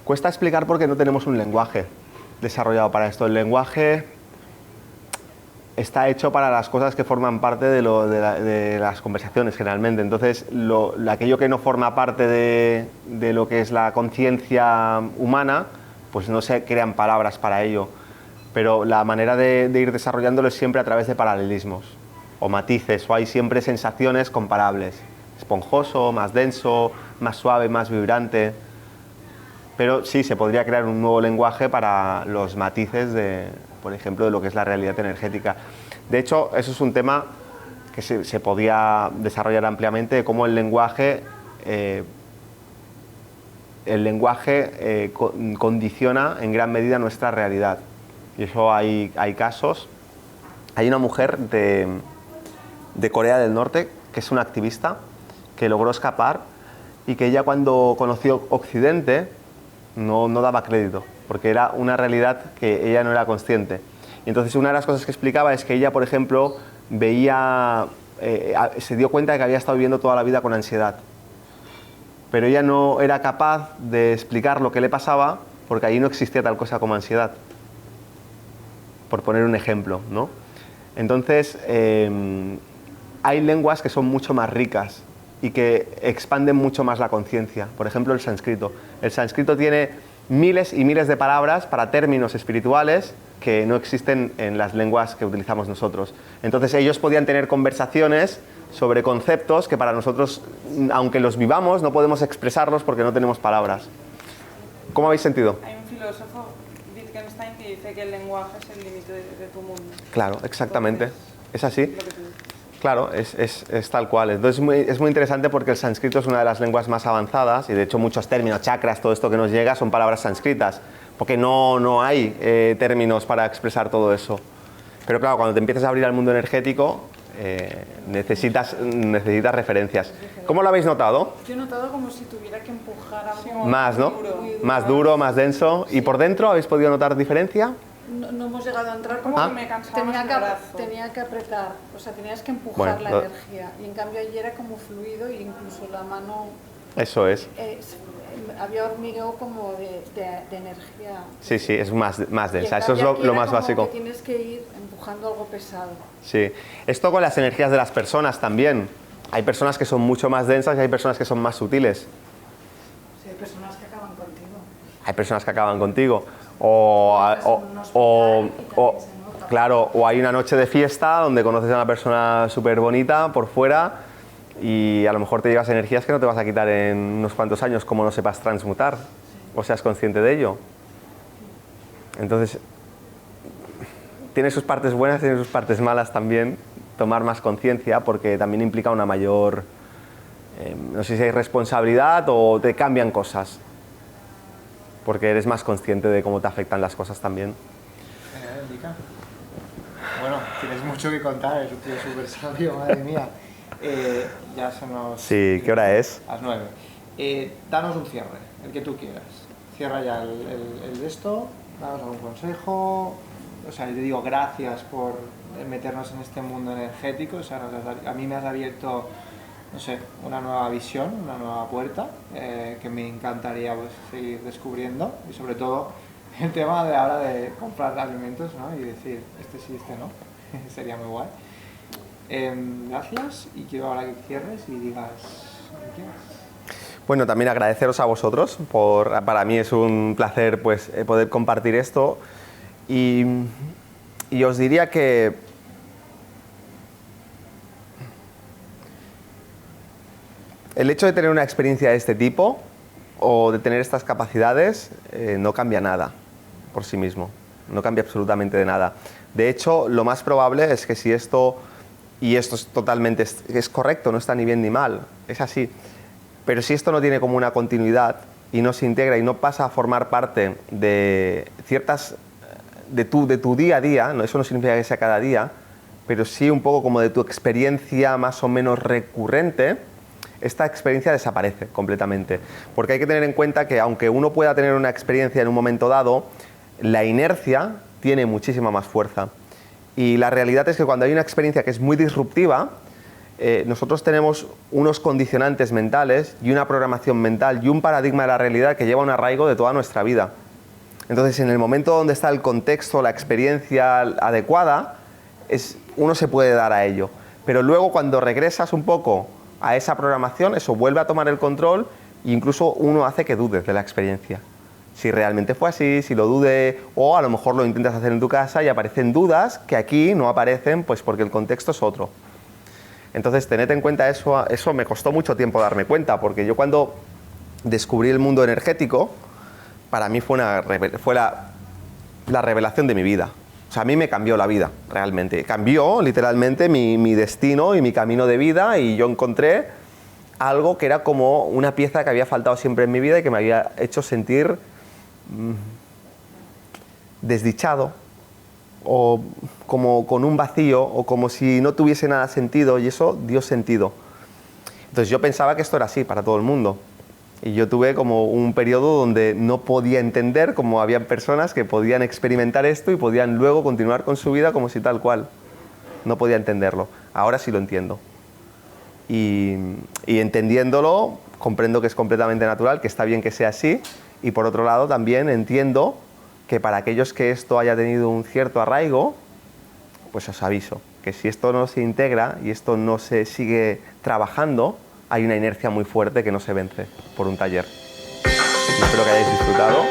Cuesta explicar porque no tenemos un lenguaje desarrollado para esto. El lenguaje está hecho para las cosas que forman parte de las conversaciones generalmente. Entonces, aquello que no forma parte de lo que es la conciencia humana, pues no se crean palabras para ello. Pero la manera de ir desarrollándolo es siempre a través de paralelismos o matices, o hay siempre sensaciones comparables. Esponjoso, más denso, más suave, más vibrante. Pero sí, se podría crear un nuevo lenguaje para los matices, por ejemplo, de lo que es la realidad energética. De hecho, eso es un tema que se podía desarrollar ampliamente, de cómo el lenguaje condiciona en gran medida nuestra realidad. Y eso hay casos. Hay una mujer de Corea del Norte, que es una activista, que logró escapar, y que ella, cuando conoció Occidente, no daba crédito, porque era una realidad que ella no era consciente. Y entonces, una de las cosas que explicaba es que ella, por ejemplo, se dio cuenta de que había estado viviendo toda la vida con ansiedad, pero ella no era capaz de explicar lo que le pasaba, porque allí no existía tal cosa como ansiedad, por poner un ejemplo, ¿no? Entonces, hay lenguas que son mucho más ricas y que expanden mucho más la conciencia. Por ejemplo, el sánscrito. El sánscrito tiene miles y miles de palabras para términos espirituales que no existen en las lenguas que utilizamos nosotros. Entonces, ellos podían tener conversaciones sobre conceptos que para nosotros, aunque los vivamos, no podemos expresarlos porque no tenemos palabras. ¿Cómo habéis sentido? Hay un filósofo, Wittgenstein, que dice que el lenguaje es el límite de tu mundo. Claro, exactamente. Entonces, ¿Es así? lo que tú dices. Claro, es tal cual. Entonces es muy interesante porque el sánscrito es una de las lenguas más avanzadas y de hecho muchos términos, chakras, todo esto que nos llega son palabras sánscritas, porque no hay términos para expresar todo eso. Pero claro, cuando te empiezas a abrir al mundo energético, necesitas referencias. ¿Cómo lo habéis notado? Yo he notado como si tuviera que empujar algo Más, ¿no? muy duro. Más duro, más denso. ¿Y por dentro habéis podido notar diferencia? No hemos llegado a entrar Como como que me cansaba más tenía el que, brazo. tenía que apretar, o sea, tenías que empujar Bueno, la lo- energía. Y en cambio allí era como fluido e incluso la mano Eso es. había hormigueo como de energía. Sí, sí, es más Y densa. en Eso es cambio aquí lo era más como básico. que tienes que ir empujando algo pesado. Sí. Esto con las energías de las personas también. Hay personas que son mucho más densas y hay personas que son más sutiles. O sea, hay personas que acaban contigo. Hay personas que acaban contigo. Claro, o hay una noche de fiesta donde conoces a una persona súper bonita por fuera y a lo mejor te llevas energías que no te vas a quitar en unos cuantos años como no sepas transmutar o seas consciente de ello. Entonces, tiene sus partes buenas, tiene sus partes malas también, tomar más conciencia porque también implica una mayor, no sé si hay responsabilidad o te cambian cosas, porque eres más consciente de cómo te afectan las cosas también. Erika. Bueno, tienes mucho que contar, es un tío súper sabio, madre mía. Ya se nos... Sí, ¿qué hora es? Las 9. Danos un cierre, el que tú quieras. Cierra ya el de esto, danos algún consejo. O sea, yo digo gracias por meternos en este mundo energético. O sea, a mí me has abierto, no sé, una nueva visión, una nueva puerta que me encantaría pues, seguir descubriendo. Y sobre todo el tema de ahora de comprar alimentos, ¿no? Y decir, este sí, este no. Sería muy guay. Gracias y quiero ahora que cierres y digas lo que quieras. Bueno, también agradeceros a vosotros, para mí es un placer pues, poder compartir esto y os diría que el hecho de tener una experiencia de este tipo o de tener estas capacidades no cambia nada por sí mismo, no cambia absolutamente de nada. De hecho, lo más probable es que si esto, y esto es totalmente es correcto, no está ni bien ni mal, es así, pero si esto no tiene como una continuidad y no se integra y no pasa a formar parte de ciertas, de tu día a día, ¿no? Eso no significa que sea cada día, pero sí un poco como de tu experiencia más o menos recurrente, esta experiencia desaparece completamente. Porque hay que tener en cuenta que aunque uno pueda tener una experiencia en un momento dado, la inercia tiene muchísima más fuerza. Y la realidad es que cuando hay una experiencia que es muy disruptiva, nosotros tenemos unos condicionantes mentales y una programación mental y un paradigma de la realidad que lleva un arraigo de toda nuestra vida. Entonces, en el momento donde está el contexto, la experiencia adecuada, uno se puede dar a ello. Pero luego cuando regresas un poco a esa programación, eso vuelve a tomar el control e incluso uno hace que dudes de la experiencia. Si realmente fue así, si lo dude, o a lo mejor lo intentas hacer en tu casa y aparecen dudas que aquí no aparecen pues porque el contexto es otro. Entonces, tened en cuenta eso me costó mucho tiempo darme cuenta, porque yo cuando descubrí el mundo energético, para mí fue la revelación de mi vida. O sea, a mí me cambió la vida, realmente. Cambió literalmente mi destino y mi camino de vida y yo encontré algo que era como una pieza que había faltado siempre en mi vida y que me había hecho sentir desdichado o como con un vacío o como si no tuviese nada sentido y eso dio sentido. Entonces yo pensaba que esto era así para todo el mundo. Y yo tuve como un periodo donde no podía entender cómo había personas que podían experimentar esto y podían luego continuar con su vida como si tal cual. No podía entenderlo. Ahora sí lo entiendo. Y entendiéndolo, comprendo que es completamente natural, que está bien que sea así. Y por otro lado, también entiendo que para aquellos que esto haya tenido un cierto arraigo, pues os aviso, que si esto no se integra y esto no se sigue trabajando, hay una inercia muy fuerte que no se vence por un taller. Espero que hayáis disfrutado.